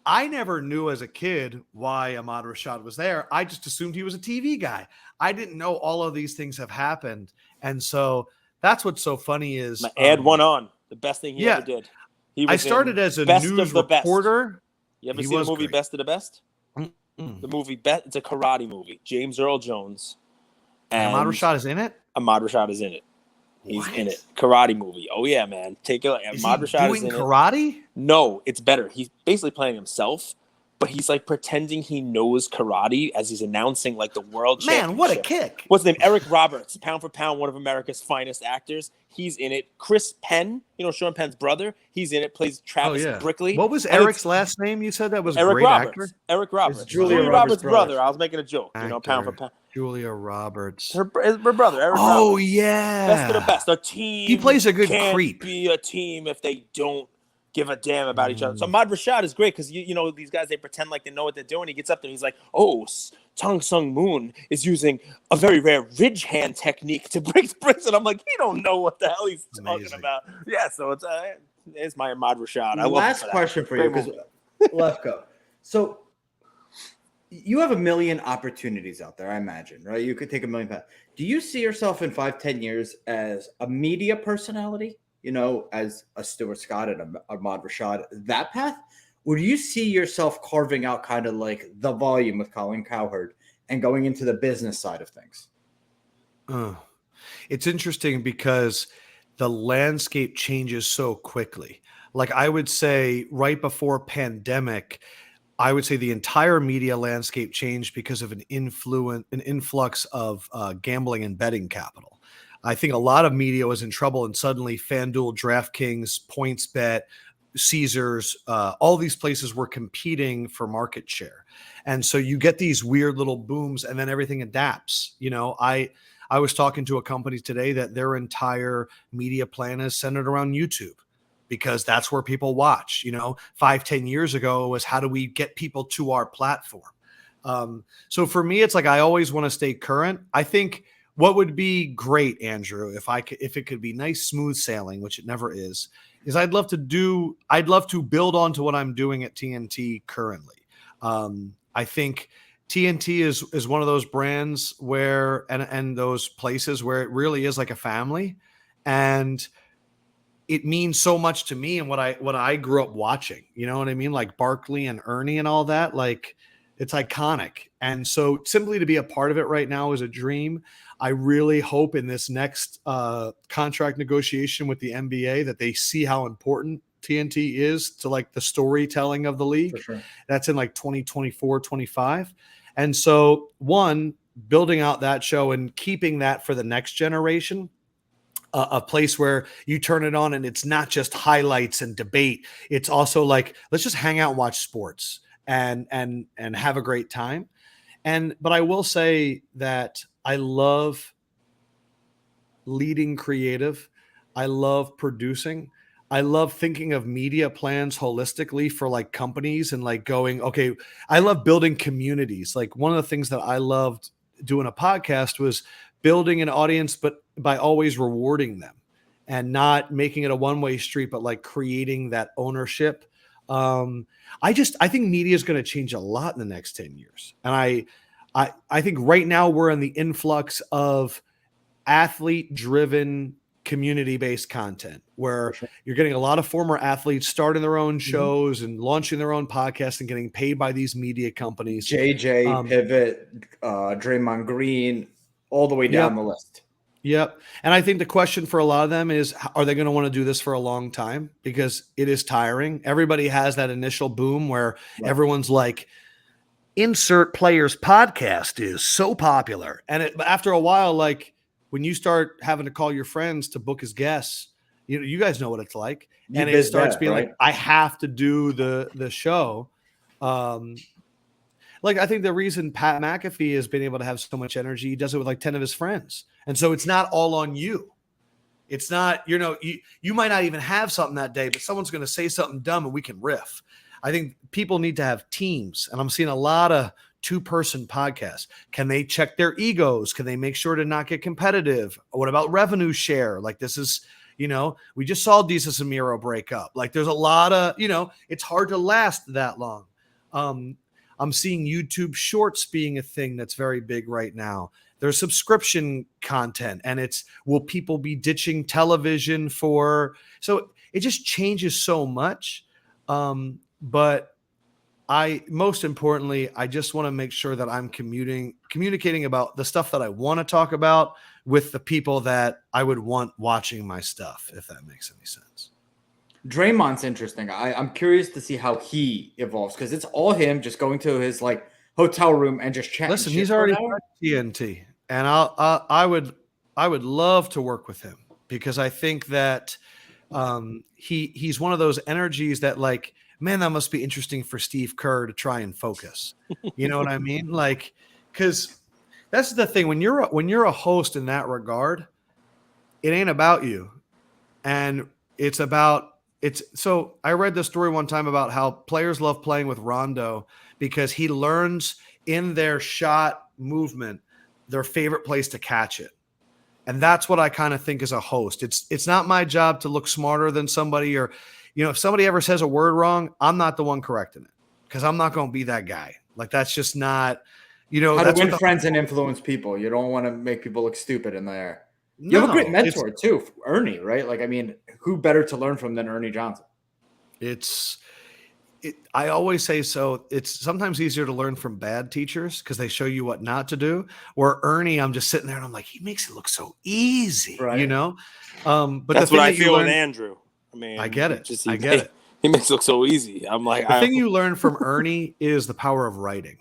I never knew as a kid why Ahmad Rashad was there. I just assumed he was a TV guy. I didn't know all of these things have happened. And so that's what's so funny is add one on. The best thing he ever did. I started as a news reporter. You ever seen the movie Best of the Best? The movie it's a karate movie. James Earl Jones. And Ahmad Rashad is in it? Ahmad Rashad is in it. He's in it. Karate movie. Oh yeah, man. Take it. Ahmad Rashad is in karate? It. No, it's better. He's basically playing himself, but he's like pretending he knows karate as he's announcing like the world championship. Man, what a kick. What's his name? Eric Roberts, pound for pound, one of America's finest actors. He's in it. Chris Penn, Sean Penn's brother, he's in it, plays Travis Brickley. What was Eric's last name? You said that was Eric great Roberts. actor? Eric Roberts. Julia Roberts' brother. I was making a joke, Actor. pound for pound. Julia Roberts. Her brother, Eric Roberts. Oh, yeah. Best of the best. A team. He plays a good can't creep. Be a team if they don't give a damn about each other. So Ahmad Rashad is great because you know these guys, they pretend like they know what they're doing. He gets up there and he's like, "Oh, Tong Sung Moon is using a very rare ridge hand technique to break the bricks," and I'm like, he don't know what the hell he's talking about. Yeah, so it's my Ahmad Rashad. Last question for you, because Lefkoe. So you have a million opportunities out there, I imagine, right? You could take a million paths. Do you see yourself in 5-10 years as a media personality? As a Stuart Scott and a Ahmad Rashad, that path? Or do you see yourself carving out kind of like The Volume with Colin Cowherd and going into the business side of things? It's interesting because the landscape changes so quickly. Like, I would say right before pandemic, I would say the entire media landscape changed because of an influx of gambling and betting capital. I think a lot of media was in trouble, and suddenly FanDuel, DraftKings, PointsBet, Caesars, all these places were competing for market share. And so you get these weird little booms and then everything adapts. I was talking to a company today that their entire media plan is centered around YouTube because that's where people watch. 5-10 years ago was how do we get people to our platform? So for me, it's like I always want to stay current. I think what would be great, Andrew, if it could be nice, smooth sailing, which it never is I'd love to build on to what I'm doing at TNT currently. I think TNT is one of those brands where, and those places where it really is like a family, and it means so much to me and what I grew up watching, you know what I mean? Like Barkley and Ernie and all that, like it's iconic. And so simply to be a part of it right now is a dream. I really hope in this next contract negotiation with the NBA that they see how important TNT is to like the storytelling of the league. For sure. That's in like 2024, 25. And so building out that show and keeping that for the next generation, a place where you turn it on and it's not just highlights and debate. It's also like, let's just hang out and watch sports and have a great time. But I will say that I love leading creative. I love producing. love thinking of media plans holistically for like companies and like going, okay, I love building communities. Like one of the things that I loved doing a podcast was building an audience, but by always rewarding them and not making it a one-way street, but like creating that ownership. I think media is going to change a lot in the next 10 years. And I think right now we're in the influx of athlete driven community-based content where you're getting a lot of former athletes starting their own shows and launching their own podcasts and getting paid by these media companies. JJ, Pivot, Draymond Green, all the way down the list. Yep. And I think the question for a lot of them is, are they going to want to do this for a long time? Because it is tiring. Everybody has that initial boom where everyone's like, insert player's podcast is so popular. And after a while, like, when you start having to call your friends to book as guests, you guys know what it's like. And it starts being like, I have to do the show. Like, I think the reason Pat McAfee has been able to have so much energy, he does it with like 10 of his friends. And so it's not all on you. It's not, you might not even have something that day, but someone's going to say something dumb and we can riff. I think people need to have teams. And I'm seeing a lot of 2-person podcasts. Can they check their egos? Can they make sure to not get competitive? What about revenue share? Like this is, we just saw Desus and Miro break up. Like there's a lot of, it's hard to last that long. I'm seeing YouTube Shorts being a thing that's very big right now. There's subscription content and will people be ditching television so it just changes so much. But most importantly, I just want to make sure that I'm communicating about the stuff that I want to talk about with the people that I would want watching my stuff, if that makes any sense. Draymond's interesting. I'm curious to see how he evolves because it's all him just going to his like hotel room and just chatting. Listen, he's already TNT, and I would love to work with him because I think that he's one of those energies that like, man, that must be interesting for Steve Kerr to try and focus. You know what I mean? Like, because that's the thing when you're a host in that regard, it ain't about you, and so I read this story one time about how players love playing with Rondo because he learns in their shot movement their favorite place to catch it. And that's what I kind of think as a host. It's not my job to look smarter than somebody or, if somebody ever says a word wrong, I'm not the one correcting it because I'm not going to be that guy. Like, that's just not, how to win friends and influence people. You don't want to make people look stupid in there. You have a great mentor too, Ernie, right? Like, I mean, who better to learn from than Ernie Johnson? I always say so. It's sometimes easier to learn from bad teachers because they show you what not to do. Where Ernie, I'm just sitting there and I'm like, he makes it look so easy, right. But that's what I feel with Andrew. I mean, I get it. I get it. He makes it look so easy. I'm like, the thing you learn from Ernie is the power of writing.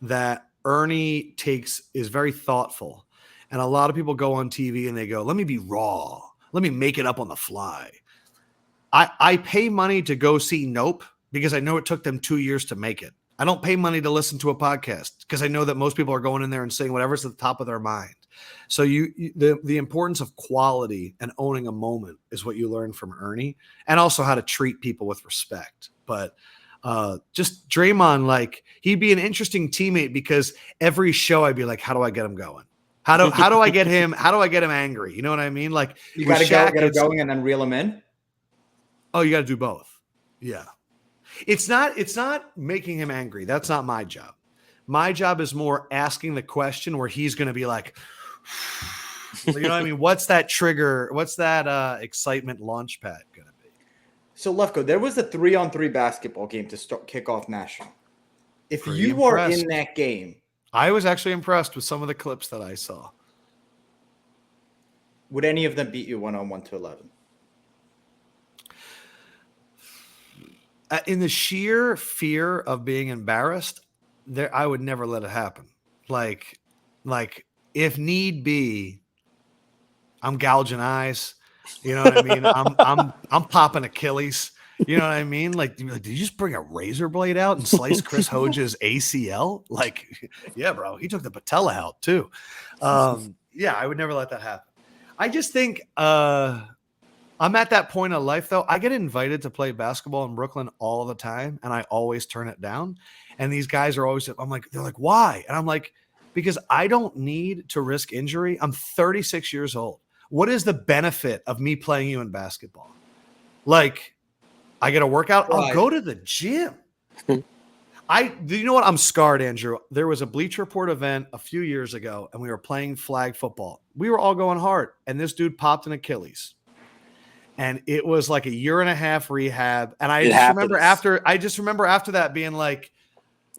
That Ernie is very thoughtful. And a lot of people go on TV and they go, let me be raw. Let me make it up on the fly. I pay money to go see Nope because I know it took them 2 years to make it. I don't pay money to listen to a podcast because I know that most people are going in there and saying whatever's at the top of their mind. So the importance of quality and owning a moment is what you learn from Ernie, and also how to treat people with respect. But just Draymond, like, he'd be an interesting teammate because every show I'd be like, how do I get him going? How do I get him? How do I get him angry? You know what I mean? Like, you got to get him going and then reel him in. Oh, you got to do both. Yeah. It's not making him angry. That's not my job. My job is more asking the question where he's going to be like, you know what I mean? What's that trigger? What's that excitement launch pad going to be? So, Lefkoe, there was a 3-on-3 basketball game to kick off National. If Pretty you impressed. are in that game, I was actually impressed with some of the clips that I saw. Would any of them beat you 1-on-1 to 11? In the sheer fear of being embarrassed, I would never let it happen. Like if need be, I'm gouging eyes. You know what I mean? I'm popping Achilles. You know what I mean? Like, did you just bring a razor blade out and slice Chris Hoge's ACL? Like, yeah, bro, he took the patella out too. Yeah, I would never let that happen. I just think I'm at that point of life though. I get invited to play basketball in Brooklyn all the time, and I always turn it down. And these guys are always, I'm like, they're like, why? And I'm like, because I don't need to risk injury. I'm 36 years old. What is the benefit of me playing you in basketball? Like, I get a workout. Right. I'll go to the gym. You know what? I'm scarred, Andrew. There was a Bleacher Report event a few years ago, and we were playing flag football. We were all going hard, and this dude popped an Achilles. And it was like a 1.5 year rehab. And I just remember after that being like,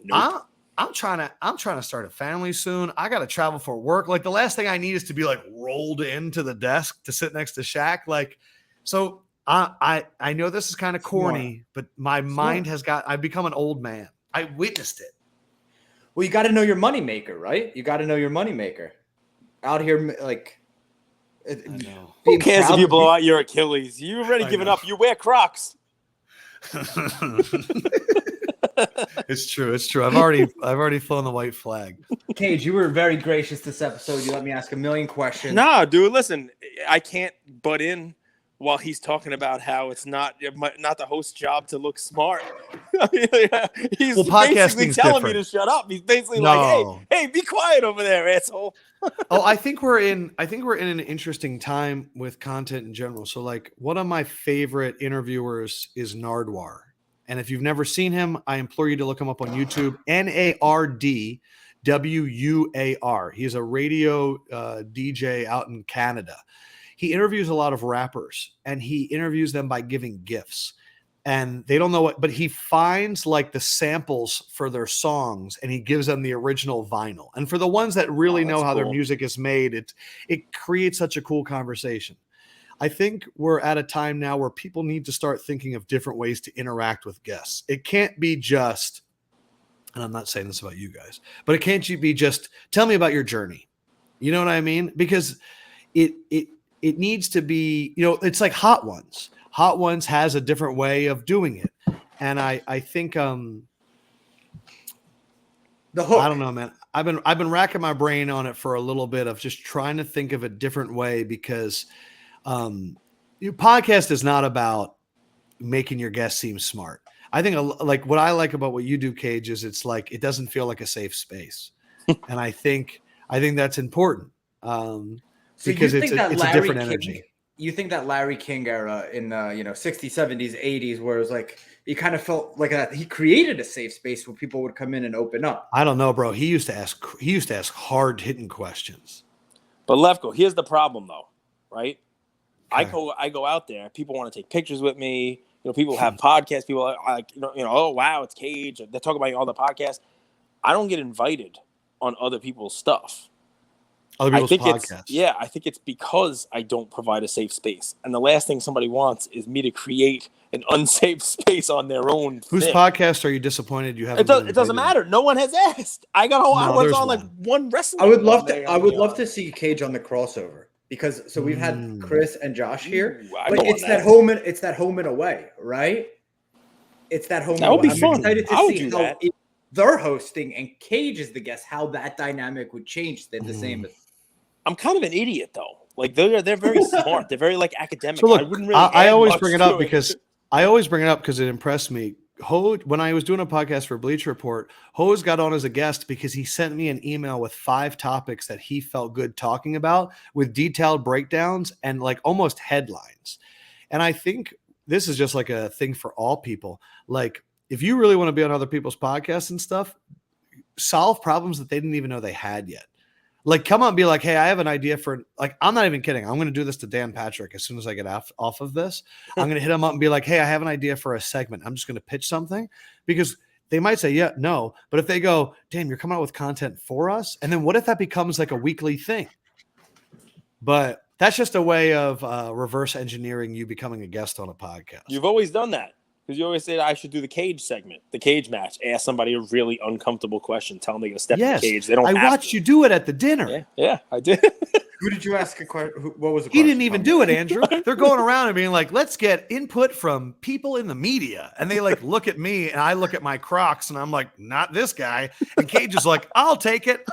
nope. I'm trying to start a family soon. I got to travel for work. Like the last thing I need is to be like rolled into the desk to sit next to Shaq. Like, so I know this is kind of corny, but my mind I've become an old man. I witnessed it. Well, you got to know your moneymaker, right? You got to know your moneymaker out here. Like, I know. Who cares if you blow out your Achilles? You've already given up. You wear Crocs. It's true. I've already flown the white flag. Cage, you were very gracious this episode. You let me ask a million questions. No, dude, listen, I can't butt in while he's talking about how it's not the host's job to look smart. He's basically telling me to shut up. He's basically like, hey, be quiet over there, asshole. I think we're in an interesting time with content in general. So like one of my favorite interviewers is Nardwar. And if you've never seen him, I implore you to look him up on YouTube. Nardwar. He's a radio DJ out in Canada. He interviews a lot of rappers, and he interviews them by giving gifts. And they don't know what, but he finds like the samples for their songs, and he gives them the original vinyl. And for the ones that really know how their music is made, it creates such a cool conversation. I think we're at a time now where people need to start thinking of different ways to interact with guests. It can't be just, and I'm not saying this about you guys, but it can't be just tell me about your journey. You know what I mean? Because it needs to be, it's like Hot Ones. Hot Ones has a different way of doing it. And I think the hook. I don't know, man. I've been racking my brain on it for a little bit of just trying to think of a different way, because your podcast is not about making your guests seem smart. I think like what I like about what you do, Cage, is it's like it doesn't feel like a safe space. And I think that's important. Because it's a different energy. You think that Larry King era in the 60s, 70s, 80s, where it was like he kind of felt like that he created a safe space where people would come in and open up. I don't know, bro. He used to ask hard hitting questions. But Lefkoe, here's the problem though, right? Okay. I go out there. People want to take pictures with me. People have podcasts. People are like, oh wow, it's Cage. They're talking about all the podcasts. I don't get invited on other people's stuff. Other people's podcasts. I think it's because I don't provide a safe space. And the last thing somebody wants is me to create an unsafe space on their own. Whose podcast are you disappointed you haven't? It doesn't matter. No one has asked. I was on like one wrestling. I would love to see Cage on the crossover, because we've had Chris and Josh here. But it's that home and away, right? It's that home. That would be fun. I'm excited to see how they're hosting and Cage is the guest, how that dynamic would change. They're the same as. I'm kind of an idiot though. Like they're very smart. They're very like academic. So look, I always bring it up because it impressed me. Ho, when I was doing a podcast for Bleacher Report, Ho's got on as a guest because he sent me an email with 5 topics that he felt good talking about, with detailed breakdowns and like almost headlines. And I think this is just like a thing for all people. Like if you really want to be on other people's podcasts and stuff, solve problems that they didn't even know they had yet. Like, come on, be like, hey, I have an idea for, like, I'm not even kidding. I'm going to do this to Dan Patrick as soon as I get off of this. I'm going to hit him up and be like, hey, I have an idea for a segment. I'm just going to pitch something, because they might say, yeah, no. But if they go, damn, you're coming out with content for us. And then what if that becomes like a weekly thing? But that's just a way of reverse engineering you becoming a guest on a podcast. You've always done that. Because you always say I should do the cage segment, the cage match. Ask somebody a really uncomfortable question. Tell them they're going to step in the cage. They don't. I watched you do it at the dinner. Yeah, I did. Who did you ask a question? What was the question? He didn't even do it, Andrew. They're going around and being like, let's get input from people in the media. And they like look at me and I look at my Crocs and I'm like, not this guy. And Cage is like, I'll take it.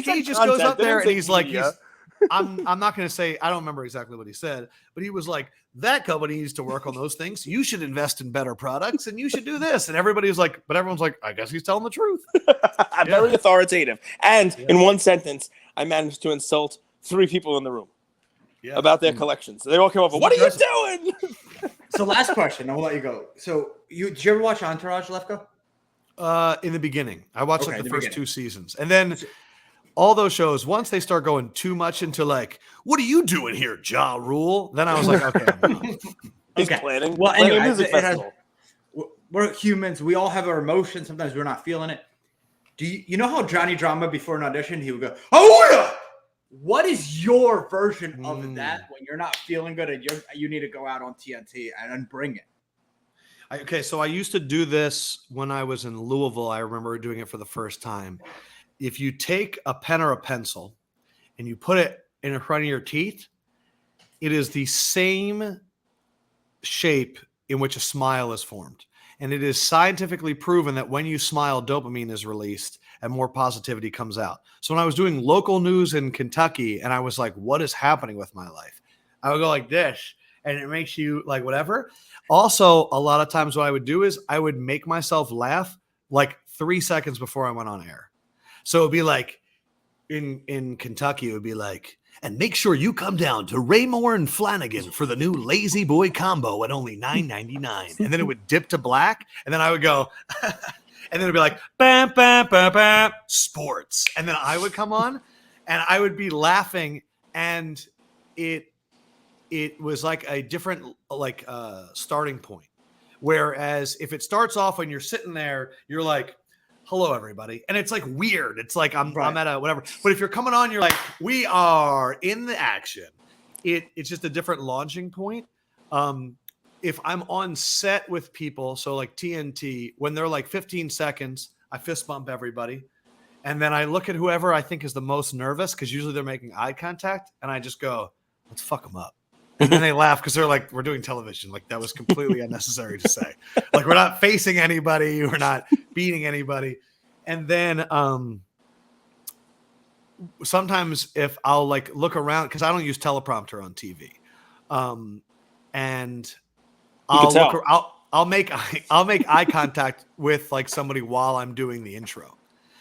He just goes up there and he's like, I'm not going to say, I don't remember exactly what he said, but he was like, that company needs to work on those things. You should invest in better products and you should do this. And everybody was like, but everyone's like, I guess he's telling the truth. Very authoritative. And in one sentence, I managed to insult 3 people in the room about their collections. They all came over. What are you doing? So last question, I'll let you go. So did you ever watch Entourage, Lefkoe? In the beginning, I watched like the first beginning. 2 seasons, and then all those shows, once they start going too much into like, what are you doing here, Ja Rule? Then I was like, okay, I'm done. He's planning. Well, Planning anyway, music festival. we're humans. We all have our emotions. Sometimes we're not feeling it. Do you know how Johnny Drama before an audition, he would go, oh yeah! What is your version of that when you're not feeling good and you need to go out on TNT and bring it? Okay, so I used to do this when I was in Louisville. I remember doing it for the first time. If you take a pen or a pencil and you put it in front of your teeth, it is the same shape in which a smile is formed. And it is scientifically proven that when you smile, dopamine is released and more positivity comes out. So when I was doing local news in Kentucky and I was like, what is happening with my life? I would go like this, and it makes you like whatever. Also, a lot of times what I would do is I would make myself laugh like 3 seconds before I went on air. So it'd be like in Kentucky, it would be like, and make sure you come down to Raymore and Flanagan for the new Lazy Boy combo at only $9.99. And then it would dip to black, and then I would go, and then it'd be like, bam, bam, bam, bam, sports. And then I would come on, and I would be laughing, and it was like a different starting point. Whereas if it starts off when you're sitting there, you're like, hello, everybody. And it's like weird. It's like I'm at a whatever. But if you're coming on, you're like, we are in the action. It's just a different launching point. If I'm on set with people, so like TNT, when they're like 15 seconds, I fist bump everybody. And then I look at whoever I think is the most nervous, because usually they're making eye contact. And I just go, let's fuck them up. And then they laugh because they're like, we're doing television. Like, that was completely unnecessary to say. Like, we're not facing anybody. We're not beating anybody. And then sometimes if I'll like look around, because I don't use teleprompter on TV. And I'll make eye contact with like somebody while I'm doing the intro.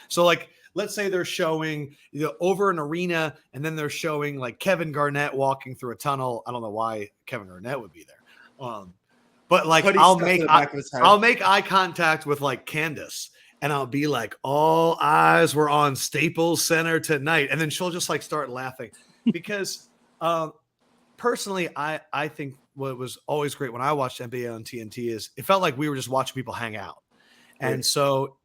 So like, let's say they're showing over an arena, and then they're showing like Kevin Garnett walking through a tunnel. I don't know why Kevin Garnett would be there. But like I'll make eye contact with like Candace, and I'll be like, all eyes were on Staples Center tonight. And then she'll just like start laughing because personally, I think what was always great when I watched NBA on TNT is it felt like we were just watching people hang out. Right. And so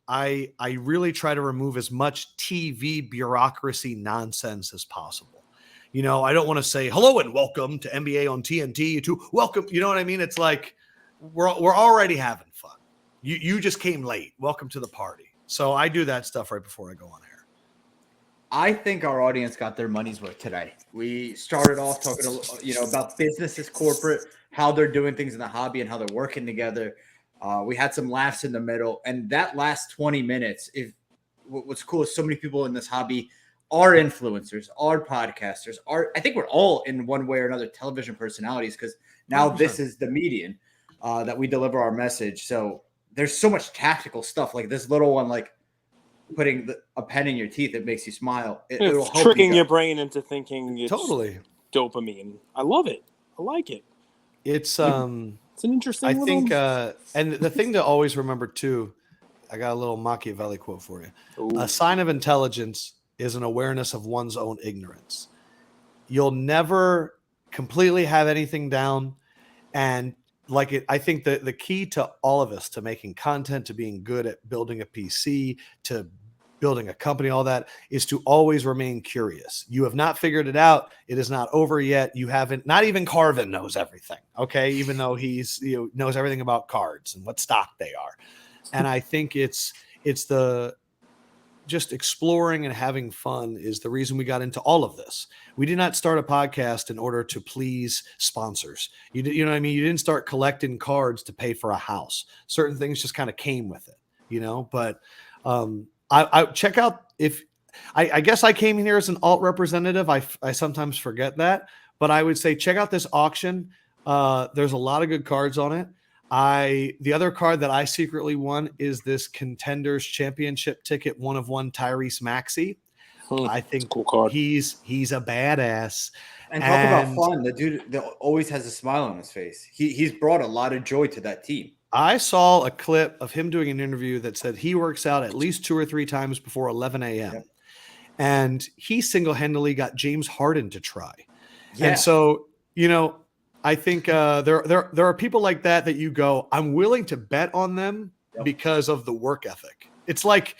I really try to remove as much TV bureaucracy nonsense as possible. You know, I don't want to say hello and welcome to NBA on TNT to welcome. You know what I mean? It's like we're already having fun. You just came late. Welcome to the party. So I do that stuff right before I go on air. I think our audience got their money's worth today. We started off talking, about businesses, corporate, how they're doing things in the hobby and how they're working together. We had some laughs in the middle, and that last 20 minutes, what's cool is so many people in this hobby are influencers, are podcasters, I think we're all in one way or another television personalities, because now 100%. This is the median that we deliver our message. So there's so much tactical stuff, like this little one, like putting a pen in your teeth, it makes you smile. It'll help tricking your brain into thinking it's totally dopamine. I love it. I like it. It's an interesting. I think, and the thing to always remember too, I got a little Machiavelli quote for you. Ooh. A sign of intelligence is an awareness of one's own ignorance. You'll never completely have anything down, and I think that the key to all of us, to making content, to being good at building a PC, to building a company, all that, is to always remain curious. You have not figured it out. It is not over yet. You haven't, not even Carvin knows everything. Okay. Even though he's, knows everything about cards and what stock they are. And I think it's the just exploring and having fun is the reason we got into all of this. We did not start a podcast in order to please sponsors. You know what I mean? You didn't start collecting cards to pay for a house. Certain things just kind of came with it, but I check out, if I guess I came here as an alt representative. I sometimes forget that, but I would say check out this auction. There's a lot of good cards on it. The other card that I secretly won is this Contenders Championship ticket, 1/1 Tyrese Maxey. I think cool card. he's a badass. And talk about fun. The dude that always has a smile on his face. He's brought a lot of joy to that team. I saw a clip of him doing an interview that said he works out at least 2 or 3 times before 11 a.m. Yep. And he single-handedly got James Harden to try. Yeah. And so, I think there are people like that you go, I'm willing to bet on them because of the work ethic. It's like,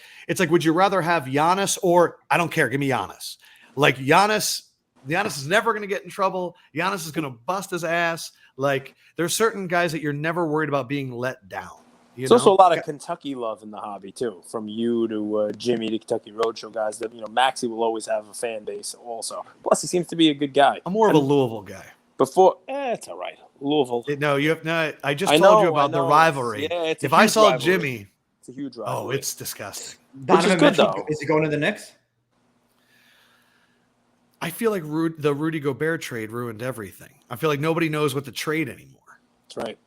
would you rather have Giannis or I don't care, give me Giannis. Like Giannis is never going to get in trouble. Giannis is going to bust his ass. Like there's certain guys that you're never worried about being let down. There's also a lot of Kentucky love in the hobby too, from you to Jimmy to Kentucky Roadshow guys. That Maxey will always have a fan base also. Plus, he seems to be a good guy. I'm more of a Louisville guy. It's all right. Louisville. I just told you about the rivalry. If I saw rivalry. Jimmy, it's a huge rivalry. Oh, it's disgusting. Donovan Mitchell, is he going to the Knicks? I feel like the Rudy Gobert trade ruined everything. I feel like nobody knows what to trade anymore. That's right.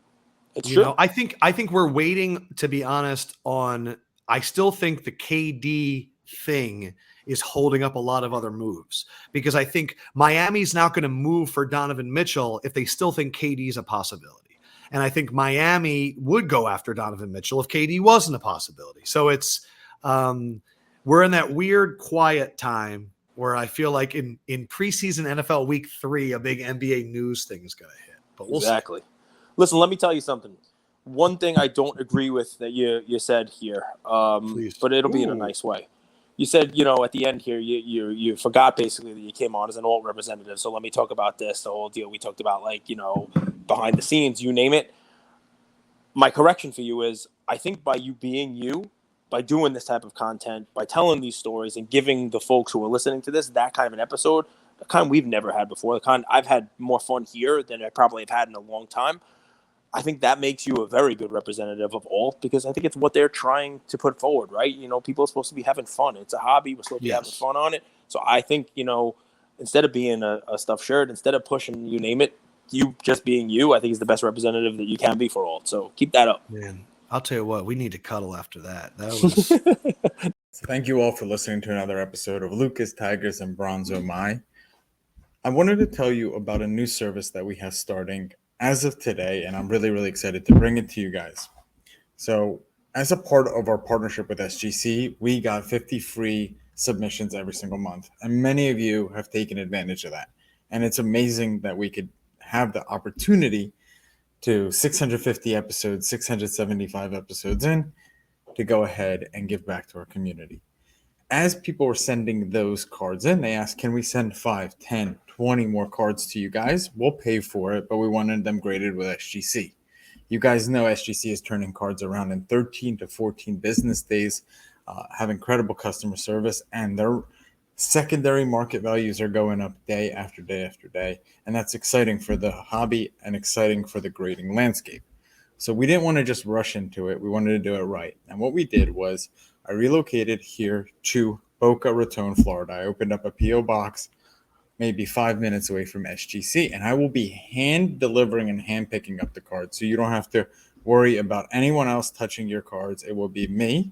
It's true. I think we're waiting, to be honest, I still think the KD thing is holding up a lot of other moves because I think Miami's not going to move for Donovan Mitchell if they still think KD is a possibility. And I think Miami would go after Donovan Mitchell if KD wasn't a possibility. So it's we're in that weird quiet time where I feel like in preseason NFL week 3, a big NBA news thing is going to hit. But we'll see. Listen, let me tell you something. One thing I don't agree with that you said here, but it'll be in a nice way. You said, at the end here, you forgot basically that you came on as an alt representative. So let me talk about this, the whole deal we talked about, behind the scenes, you name it. My correction for you is, I think by you being you, by doing this type of content, by telling these stories and giving the folks who are listening to this that kind of an episode, the kind we've never had before, the kind I've had more fun here than I probably have had in a long time. I think that makes you a very good representative of alt because I think it's what they're trying to put forward, right? People are supposed to be having fun. It's a hobby. We're supposed to be having fun on it. So I think, instead of being a stuffed shirt, instead of pushing, you name it, you just being you, I think is the best representative that you can be for alt. So keep that up. Man, I'll tell you what, we need to cuddle after that. That was. Thank you all for listening to another episode of Lucas, Tigers, and Bronzo My. I wanted to tell you about a new service that we have starting as of today, and I'm really, really excited to bring it to you guys. So as a part of our partnership with SGC, we got 50 free submissions every single month, and many of you have taken advantage of that. And it's amazing that we could have the opportunity to 650 episodes, 675 episodes in, to go ahead and give back to our community. As people were sending those cards in, they asked, can we send 5, 10, 20 more cards to you guys? We'll pay for it, but we wanted them graded with SGC. You guys know SGC is turning cards around in 13 to 14 business days, have incredible customer service, and their secondary market values are going up day after day after day. And that's exciting for the hobby and exciting for the grading landscape. So we didn't want to just rush into it. We wanted to do it right. And what we did was I relocated here to Boca Raton, Florida. I opened up a P.O. box maybe 5 minutes away from SGC, and I will be hand delivering and hand picking up the cards. So you don't have to worry about anyone else touching your cards. It will be me,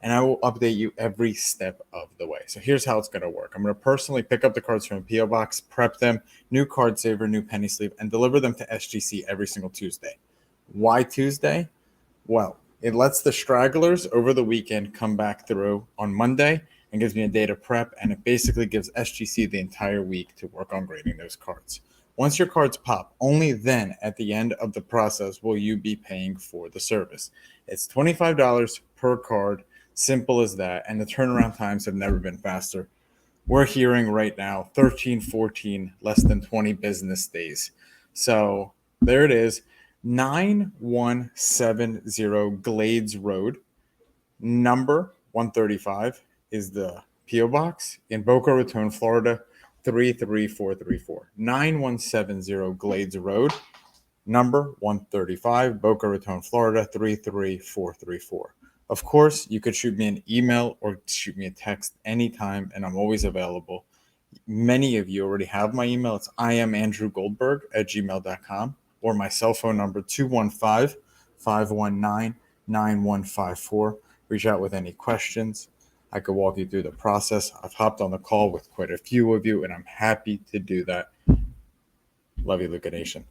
and I will update you every step of the way. So here's how it's going to work. I'm going to personally pick up the cards from a P.O. box, prep them, new card saver, new penny sleeve, and deliver them to SGC every single Tuesday. Why Tuesday? Well, it lets the stragglers over the weekend come back through on Monday and gives me a day to prep, and it basically gives SGC the entire week to work on grading those cards. Once your cards pop, only then at the end of the process will you be paying for the service. It's $25 per card, simple as that, and the turnaround times have never been faster. We're hearing right now 13, 14, less than 20 business days. So there it is. 9170 Glades Road, number 135 is the P.O. Box in Boca Raton, Florida, 33434. 9170 Glades Road, number 135, Boca Raton, Florida, 33434. Of course, you could shoot me an email or shoot me a text anytime, and I'm always available. Many of you already have my email. It's iamandrewgoldberg@gmail.com, or my cell phone number 215-519-9154. Reach out with any questions. I could walk you through the process. I've hopped on the call with quite a few of you, and I'm happy to do that. Love you, Luka Nation.